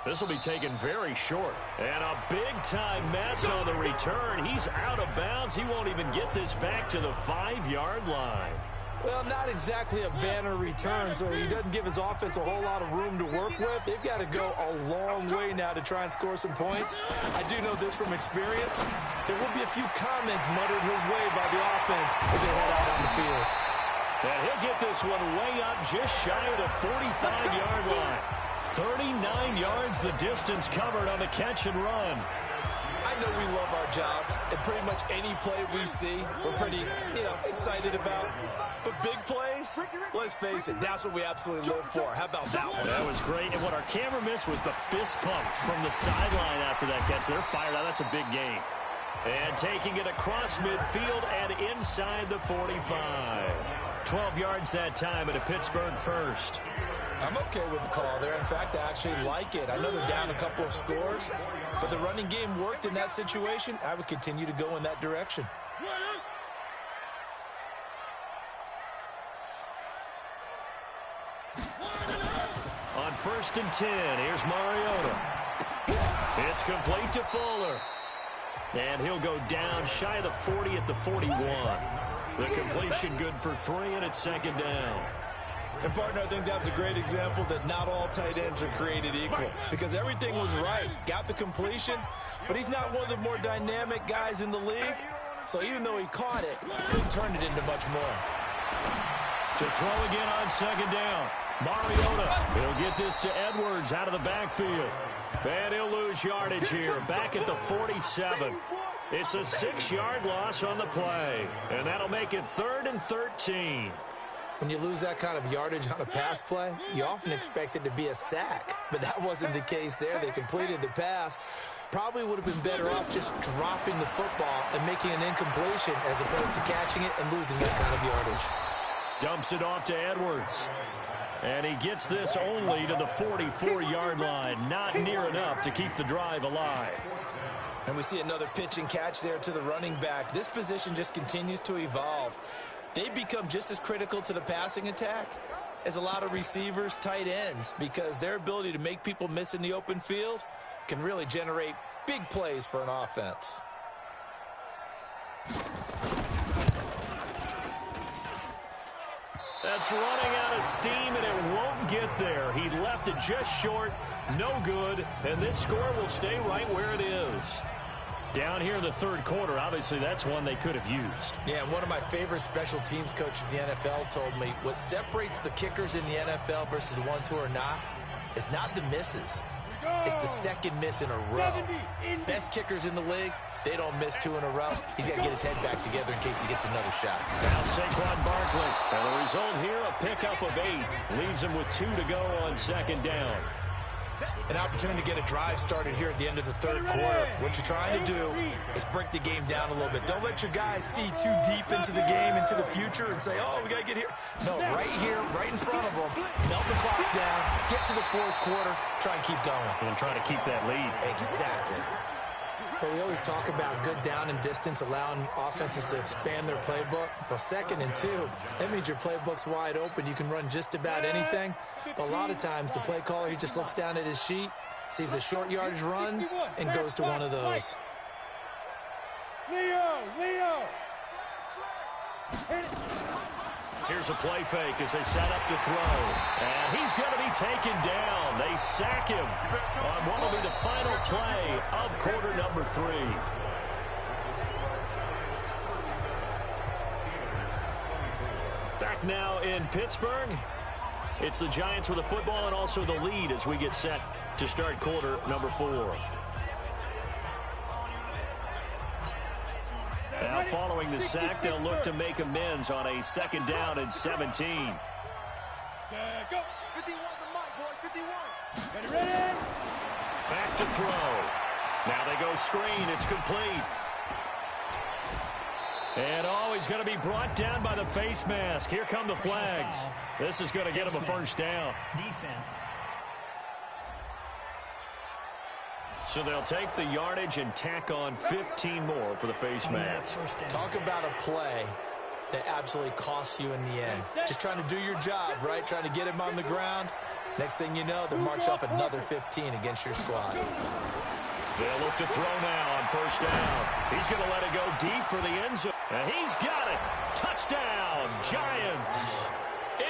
This will be taken very short. And a big-time mess on the return. He's out of bounds. He won't even get this back to the 5-yard line. Well, not exactly a banner return, so he doesn't give his offense a whole lot of room to work with. They've got to go a long way now to try and score some points. I do know this from experience. There will be a few comments muttered his way by the offense as they head out on the field. And he'll get this one way up just shy of the 45-yard line. 39 yards the distance covered on the catch and run. I know we love our jobs, and pretty much any play we see, we're pretty, excited about. But big plays, let's face it, that's what we absolutely live for. How about that one? That was great, and what our camera missed was the fist pumps from the sideline after that catch. They're fired out. That's a big game. And taking it across midfield and inside the 45. 12 yards that time at a Pittsburgh first. I'm okay with the call there. In fact, I actually like it. I know they're down a couple of scores, but the running game worked in that situation. I would continue to go in that direction. 1st and 10. Here's Mariota. It's complete to Fuller. And he'll go down shy of the 40 at the 41. The completion good for 3, and it's 2nd down. And, partner, I think that's a great example that not all tight ends are created equal, because everything was right. Got the completion, but he's not one of the more dynamic guys in the league. So even though he caught it, couldn't turn it into much more. To throw again on 2nd down. Mariota, he'll get this to Edwards out of the backfield. And he'll lose yardage here, back at the 47. It's a 6-yard loss on the play, and that'll make it 3rd and 13. When you lose that kind of yardage on a pass play, you often expect it to be a sack. But that wasn't the case there. They completed the pass. Probably would have been better off just dropping the football and making an incompletion as opposed to catching it and losing that kind of yardage. Dumps it off to Edwards. And he gets this only to the 44-yard line. Not near enough to keep the drive alive. And we see another pitch and catch there to the running back. This position just continues to evolve. They've become just as critical to the passing attack as a lot of receivers, tight ends, because their ability to make people miss in the open field can really generate big plays for an offense. That's running out of steam, and it won't get there. He left it just short, no good, and this score will stay right where it is. Down here in the 3rd quarter, obviously that's one they could have used. Yeah, and one of my favorite special teams coaches in the NFL told me what separates the kickers in the NFL versus the ones who are not is not the misses. It's the second miss in a row. Best kickers in the league, they don't miss 2 in a row. He's got to get his head back together in case he gets another shot. Now Saquon Barkley. And the result here, a pickup of 8. Leaves him with 2 to go on 2nd down. An opportunity to get a drive started here at the end of the 3rd quarter. What you're trying to do is break the game down a little bit. Don't let your guys see too deep into the game, into the future, and say, oh, we got to get here. No, right here, right in front of them, melt the clock down, get to the 4th quarter, try and keep going. And try to keep that lead. Exactly. But we always talk about good down and distance, allowing offenses to expand their playbook. Well, 2nd and 2, that means your playbook's wide open. You can run just about anything. But a lot of times, the play caller, he just looks down at his sheet, sees the short yardage runs, and goes to one of those. Leo! Here's a play fake as they set up to throw. And he's going to be taken down. They sack him on what will be the final play of quarter number 3. Back now in Pittsburgh. It's the Giants with the football and also the lead as we get set to start quarter number 4. Now following the sack, they'll look to make amends on a 2nd down and 17. Go. 51 to Mike, boys. 51. Ready? Back to throw. Now they go screen. It's complete. And he's going to be brought down by the face mask. Here come the flags. This is going to get him a 1st down. Defense. So they'll take the yardage and tack on 15 more for the face mask. Talk about a play that absolutely costs you in the end. Just trying to do your job, right? Trying to get him on the ground. Next thing you know, they'll march off another 15 against your squad. They'll look to throw now on 1st down. He's going to let it go deep for the end zone. And he's got it. Touchdown, Giants.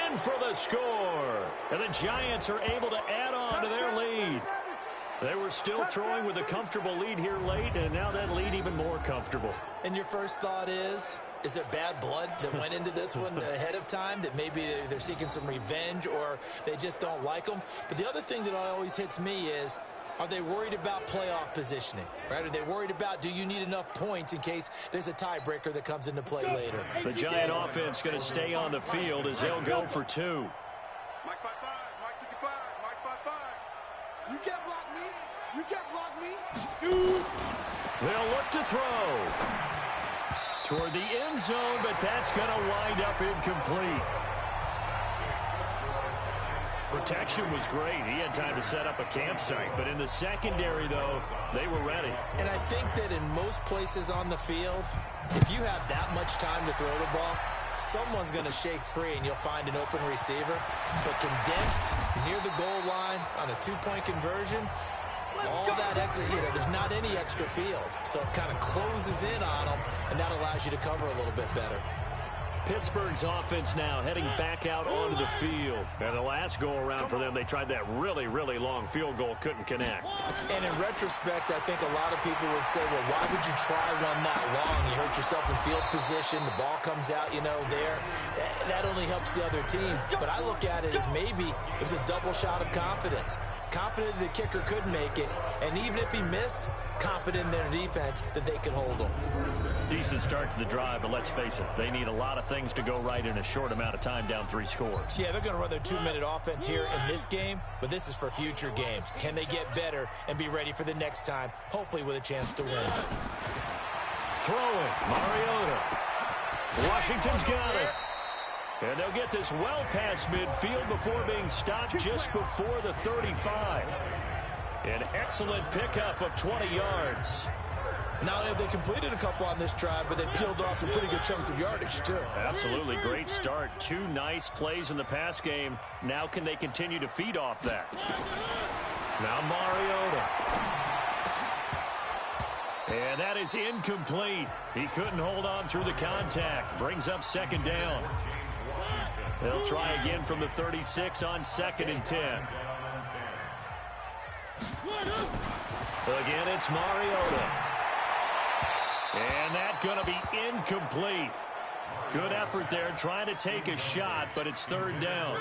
In for the score. And the Giants are able to add on to their lead. They were still throwing with a comfortable lead here late, and now that lead even more comfortable. And your first thought is there bad blood that went into this one ahead of time, that maybe they're seeking some revenge or they just don't like them? But the other thing that always hits me is, are they worried about playoff positioning? Right? Are they worried about, do you need enough points in case there's a tiebreaker that comes into play later? The Giant offense going to stay on the field as they'll go for 2. Mike 5-5, Mike 55, Mike 5-5. You can't block me. You can't block me. Shoot. They'll look to throw toward the end zone, but that's going to wind up incomplete. Protection was great. He had time to set up a campsite, but in the secondary, though, they were ready. And I think that in most places on the field, if you have that much time to throw the ball, someone's going to shake free and you'll find an open receiver. But condensed near the goal line on a two-point conversion, all that exit, there's not any extra field. So it kind of closes in on them, and that allows you to cover a little bit better. Pittsburgh's offense now heading back out onto the field. And the last go-around for them, they tried that really, really long field goal, couldn't connect. And in retrospect, I think a lot of people would say, well, why would you try one that long? You hurt yourself in field position. The ball comes out, there. That only helps the other team. But I look at it as maybe it was a double shot of confidence. Confident the kicker could make it. And even if he missed, confident in their defense that they could hold him. Decent start to the drive, but let's face it, they need a lot of things to go right in a short amount of time, down 3 scores. Yeah, they're going to run their 2-minute offense here in this game, but this is for future games. Can they get better and be ready for the next time, hopefully with a chance to win? Throwing, Mariota. Washington's got it. And they'll get this well past midfield before being stopped just before the 35. An excellent pickup of 20 yards. Not only have they completed a couple on this drive, but they peeled off some pretty good chunks of yardage, too. Absolutely. Great start. 2 nice plays in the pass game. Now can they continue to feed off that? Now Mariota. And that is incomplete. He couldn't hold on through the contact. Brings up 2nd down. They'll try again from the 36 on 2nd and 10. Again, it's Mariota. And that's going to be incomplete. Good effort there, trying to take a shot, but it's 3rd down.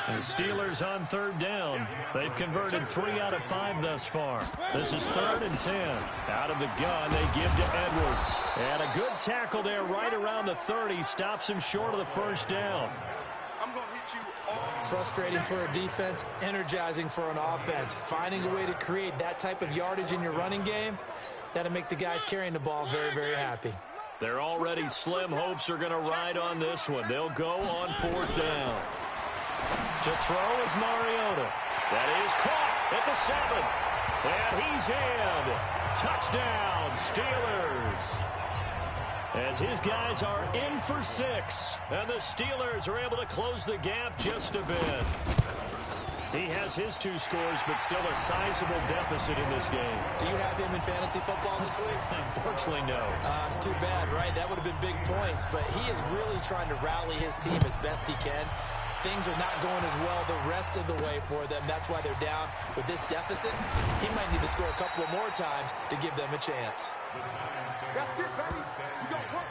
And the Steelers on 3rd down. They've converted 3 out of 5 thus far. This is 3rd and 10. Out of the gun, they give to Edwards. And a good tackle there right around the 30. Stops him short of the 1st down. Frustrating for a defense, energizing for an offense. Finding a way to create that type of yardage in your running game, that'll make the guys carrying the ball very, very happy. Their already slim hopes are going to ride on this one. They'll go on 4th down. To throw is Mariota. That is caught at the 7. And he's in. Touchdown, Steelers. As his guys are in for 6. And the Steelers are able to close the gap just a bit. He has his 2 scores, but still a sizable deficit in this game. Do you have him in fantasy football this week? Unfortunately, no. It's too bad, right? That would have been big points, but he is really trying to rally his team as best he can. Things are not going as well the rest of the way for them. That's why they're down with this deficit. He might need to score a couple of more times to give them a chance. That's it, baby. You got work.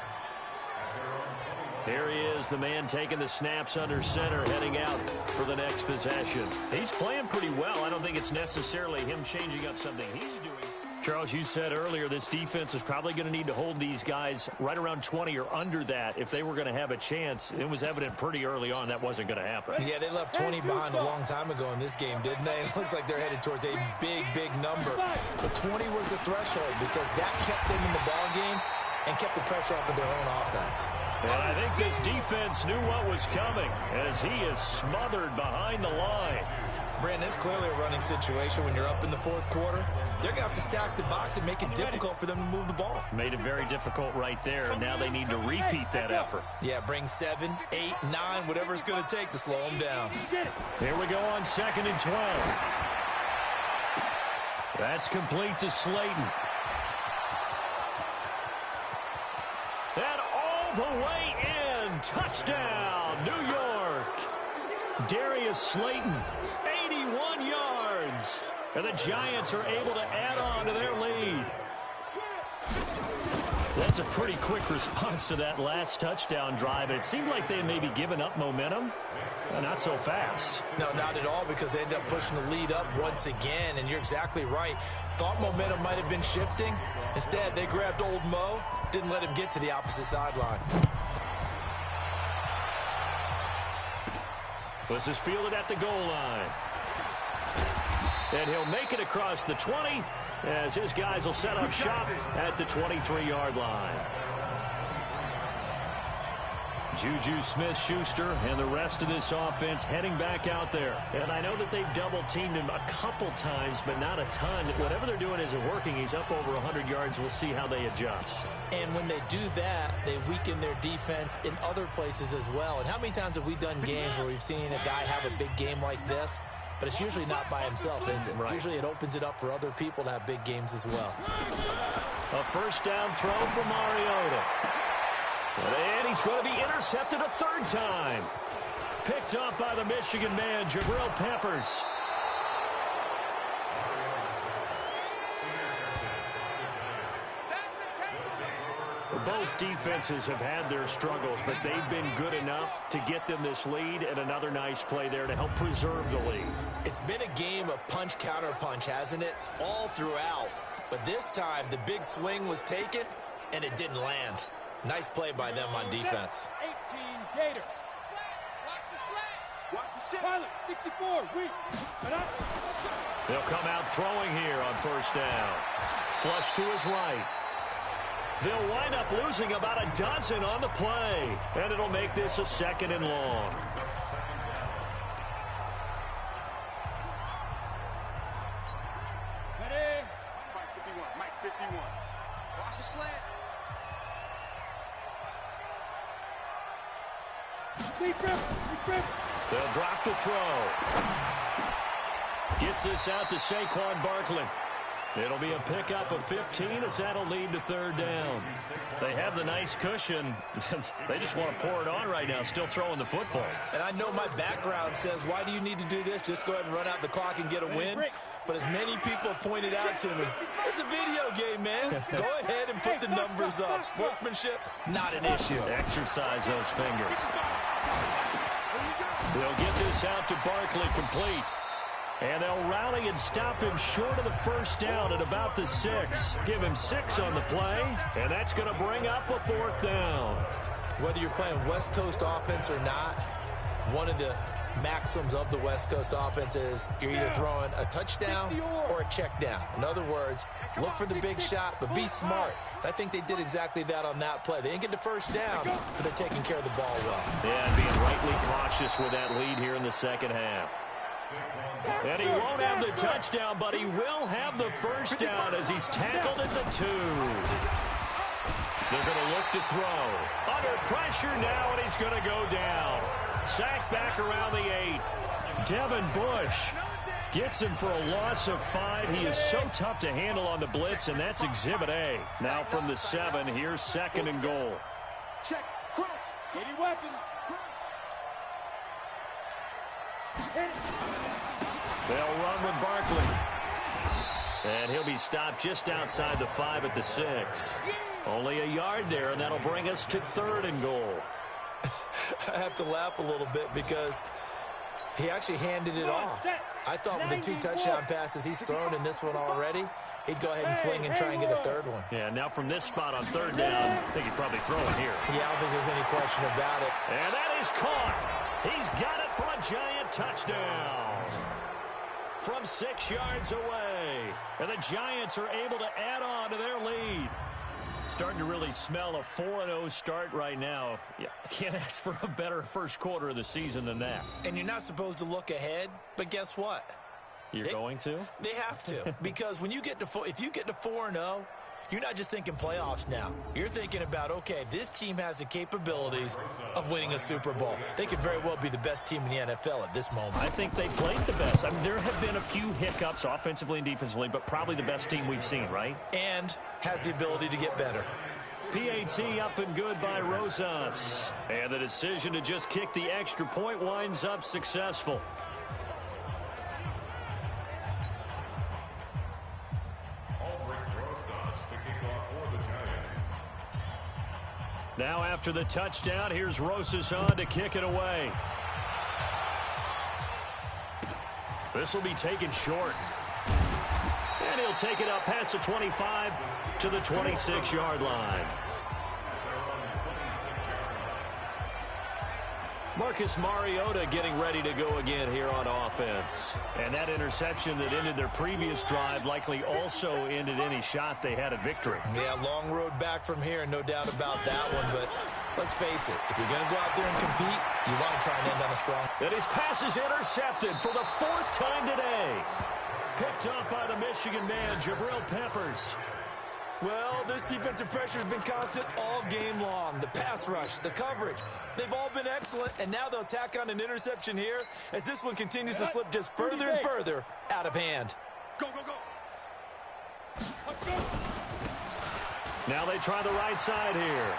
Here he is, the man taking the snaps under center, heading out for the next possession. He's playing pretty well. I don't think it's necessarily him changing up something he's doing. Charles, you said earlier this defense is probably going to need to hold these guys right around 20 or under that if they were going to have a chance. It was evident pretty early on that wasn't going to happen. Yeah, they left 20 behind a long time ago in this game, didn't they? It looks like they're headed towards a big, big number. But 20 was the threshold because that kept them in the ball game and kept the pressure off of their own offense. And I think this defense knew what was coming as he is smothered behind the line. Brandon, it's clearly a running situation when you're up in the 4th quarter. They're going to have to stack the box and make it difficult for them to move the ball. Made it very difficult right there. Now they need to repeat that effort. Yeah, bring 7, 8, 9, whatever it's going to take to slow them down. Here we go on 2nd and 12. That's complete to Slayton. And all the way in. Touchdown, New York. Darius Slayton, 81 yards. And the Giants are able to add on to their lead. That's a pretty quick response to that last touchdown drive. It seemed like they may be giving up momentum. Not so fast. No, not at all, because they end up pushing the lead up once again. And you're exactly right. Thought momentum might have been shifting. Instead, they grabbed old Mo, didn't let him get to the opposite sideline. This is fielded at the goal line. And he'll make it across the 20 as his guys will set up shop at the 23-yard line. Juju Smith-Schuster and the rest of this offense heading back out there. And I know that they've double-teamed him a couple times, but not a ton. Whatever they're doing isn't working. He's up over 100 yards. We'll see how they adjust. And when they do that, they weaken their defense in other places as well. And how many times have we done games where we've seen a guy have a big game like this? But it's usually not by himself, is it? Right. Usually it opens it up for other people to have big games as well. A first down throw for Mariota. And he's going to be intercepted a third time. Picked up by the Michigan man, Jabril Peppers. Both defenses have had their struggles, but they've been good enough to get them this lead, and another nice play there to help preserve the lead. It's been a game of punch-counter-punch, hasn't it? All throughout. But this time, the big swing was taken, and it didn't land. Nice play by them on defense. 18 Gator. Watch the pilot, 64, weak. They'll come out throwing here on first down. Flush to his right. They'll wind up losing about a dozen on the play, and it'll make this a second and long. Ready? Mike 51. Watch the slant. Deep grip. They'll drop the throw. Gets this out to Saquon Barkley. It'll be a pickup of 15 as that'll lead to third down. They have the nice cushion. They just want to pour it on right now, still throwing the football. And I know my background says, why do you need to do this? Just go ahead and run out the clock and get a win. But as many people pointed out to me, it's a video game, man. Go ahead and put the numbers up. Sportsmanship, not an issue. Exercise those fingers. They'll get this out to Barkley complete. And they'll rally and stop him short of the first down at about the 6. Give him 6 on the play, and that's going to bring up a fourth down. Whether you're playing West Coast offense or not, one of the maxims of the West Coast offense is you're either throwing a touchdown or a check down. In other words, look for the big shot, but be smart. I think they did exactly that on that play. They didn't get the first down, but they're taking care of the ball well. Yeah, and being rightly cautious with that lead here in the second half. And he won't have the touchdown, but he will have the first down as he's tackled at the 2. They're going to look to throw. Under pressure now, and he's going to go down. Sacked back around the 8. Devin Bush gets him for a loss of 5. He is so tough to handle on the blitz, and that's Exhibit A. Now from the 7, here's second and goal. Check, cross, any weapon. They'll run with Barkley. And he'll be stopped just outside the 5 at the 6. Only a yard there, and that'll bring us to third and goal. I have to laugh a little bit because he actually handed it off. I thought with the 2 touchdown passes he's thrown in this one already, he'd go ahead and fling and try and get a third one. Yeah, now from this spot on third down, I think he'd probably throw it here. Yeah, I don't think there's any question about it. And that is caught. He's got it for a giant touchdown from 6 yards away. And the Giants are able to add on to their lead. Starting to really smell a 4-0 start right now. Yeah, I can't ask for a better first quarter of the season than that. And you're not supposed to look ahead, but guess what? You're going to? They have to. Because when you get to if you get to 4-0, you're not just thinking playoffs now. You're thinking about, okay, this team has the capabilities of winning a Super Bowl. They could very well be the best team in the NFL at this moment. I think they played the best. I mean, there have been a few hiccups offensively and defensively, but probably the best team we've seen, right? And has the ability to get better. PAT up and good by Rosas. And the decision to just kick the extra point winds up successful. Now after the touchdown, here's Rosas on to kick it away. This will be taken short. And he'll take it up past the 25 to the 26-yard line. Marcus Mariota getting ready to go again here on offense. And that interception that ended their previous drive likely also ended any shot they had at victory. Yeah, long road back from here, no doubt about that one. But Let's face it, if you're going to go out there and compete, you want to try and end on a strong. And his pass is intercepted for the 4th time today. Picked up by the Michigan man, Jabril Peppers. Well, this defensive pressure has been constant all game long. The pass rush, the coverage, they've all been excellent, and now they'll tack on an interception here as this one continues to slip just further and further out of hand. Go, go, go. Now they try the right side here.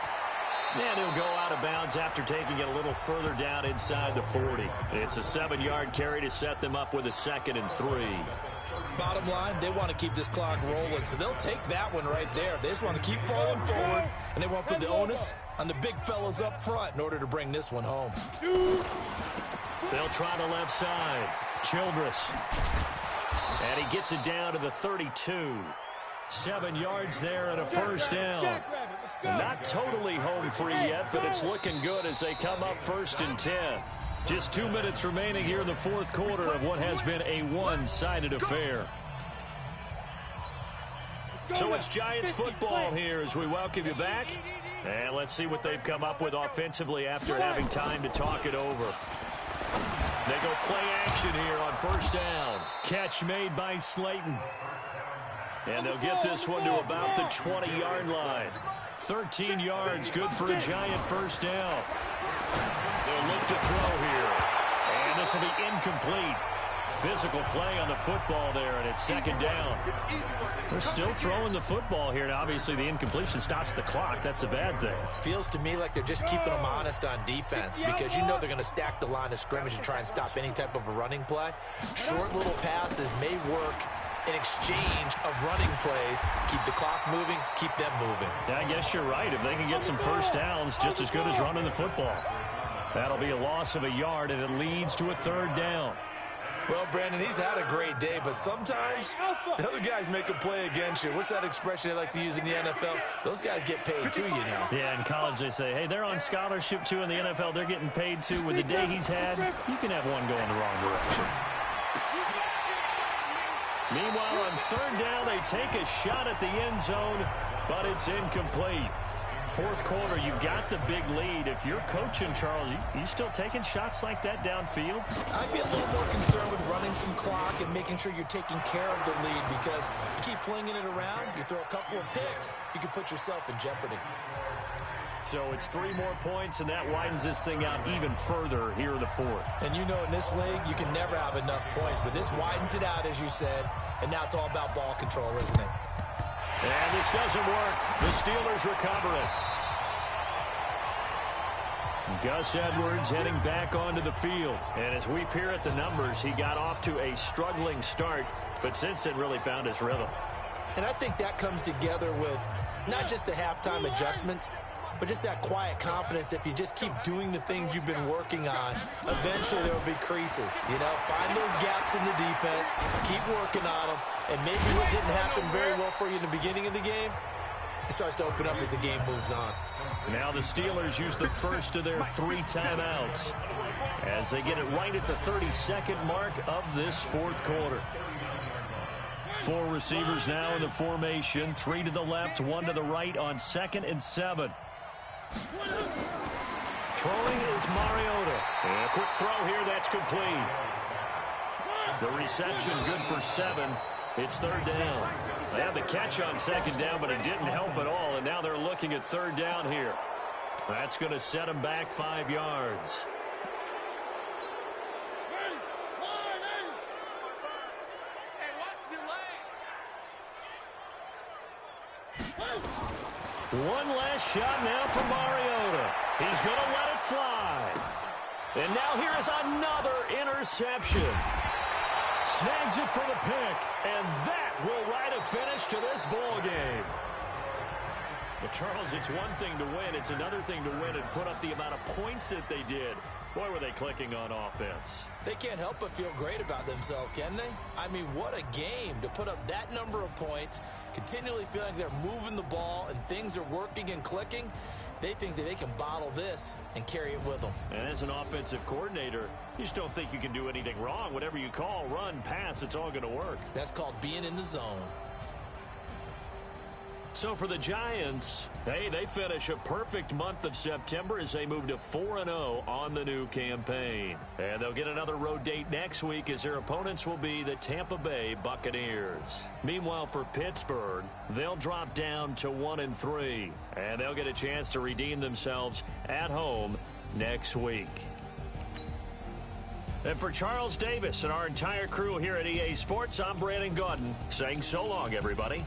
And he'll go out of bounds after taking it a little further down inside the 40. It's a 7-yard carry to set them up with a 2nd and 3. Bottom line, they want to keep this clock rolling, so they'll take that one right there. They just want to keep falling forward, and they won't put the onus on the big fellas up front in order to bring this one home. They'll try the left side. Childress. And he gets it down to the 32. 7 yards there and a first down. Not totally home free yet, but it's looking good as they come up 1st and 10. Just 2 minutes remaining here in the 4th quarter of what has been a one-sided affair. So it's Giants football here as we welcome you back. And let's see what they've come up with offensively after having time to talk it over. They go play action here on 1st down. Catch made by Slayton. And they'll get this one to about the 20-yard line. 13 yards, good for a Giant first down. They'll look to throw here. And this will be incomplete. Physical play on the football there, and it's 2nd down. They're still throwing the football here, and obviously the incompletion stops the clock. That's a bad thing. Feels to me like they're just keeping them honest on defense because you know they're going to stack the line of scrimmage and try and stop any type of a running play. Short little passes may work in exchange of running plays. Keep the clock moving, keep them moving. I guess you're right. If they can get some first downs, just as good as running the football. That'll be a loss of a yard, and it leads to a 3rd down. Well, Brandon, he's had a great day, but sometimes the other guys make a play against you. What's that expression they like to use in the NFL? Those guys get paid too, you know. Yeah, in college they say, hey, they're on scholarship too. In the NFL, they're getting paid too. With the day he's had, you can have one going the wrong direction. Meanwhile, on 3rd down, they take a shot at the end zone, but it's incomplete. 4th quarter, you've got the big lead. If you're coaching, Charles, you still taking shots like that downfield? I'd be a little more concerned with running some clock and making sure you're taking care of the lead because you keep flinging it around, you throw a couple of picks, you can put yourself in jeopardy. So it's 3 more points, and that widens this thing out even further here in the 4th. And you know in this league, you can never have enough points, but this widens it out, as you said, and now it's all about ball control, isn't it? And this doesn't work. The Steelers recover it. Gus Edwards heading back onto the field. And as we peer at the numbers, he got off to a struggling start, but since then really found his rhythm. And I think that comes together with not just the halftime adjustments, but just that quiet confidence. If you just keep doing the things you've been working on, eventually there will be creases. You know, find those gaps in the defense, keep working on them, and maybe what didn't happen very well for you in the beginning of the game, it starts to open up as the game moves on. Now the Steelers use the first of their 3 timeouts as they get it right at the 32nd mark of this 4th quarter. 4 receivers now in the formation, 3 to the left, 1 to the right on 2nd and 7. Throwing is Mariota. And a quick throw here, that's complete. The reception good for 7. It's 3rd down. They had the catch on 2nd down, but it didn't help at all, and now they're looking at 3rd down here. That's going to set them back 5 yards. One last shot now for Mariota. He's going to let it fly. And now here is another interception. Snags it for the pick, and that will write a finish to this ball game. But Charles, it's one thing to win. It's another thing to win and put up the amount of points that they did. Boy, were they clicking on offense. They can't help but feel great about themselves, can they? I mean, what a game to put up that number of points, continually feeling like they're moving the ball and things are working and clicking. They think that they can bottle this and carry it with them. And as an offensive coordinator, you just don't think you can do anything wrong. Whatever you call, run, pass, it's all going to work. That's called being in the zone. so for the Giants, hey, they finish a perfect month of September as they move to 4-0 on the new campaign. And they'll get another road date next week as their opponents will be the Tampa Bay Buccaneers. Meanwhile, for Pittsburgh, they'll drop down to 1-3, and they'll get a chance to redeem themselves at home next week. And for Charles Davis and our entire crew here at EA Sports, I'm Brandon Gaudin saying so long, everybody.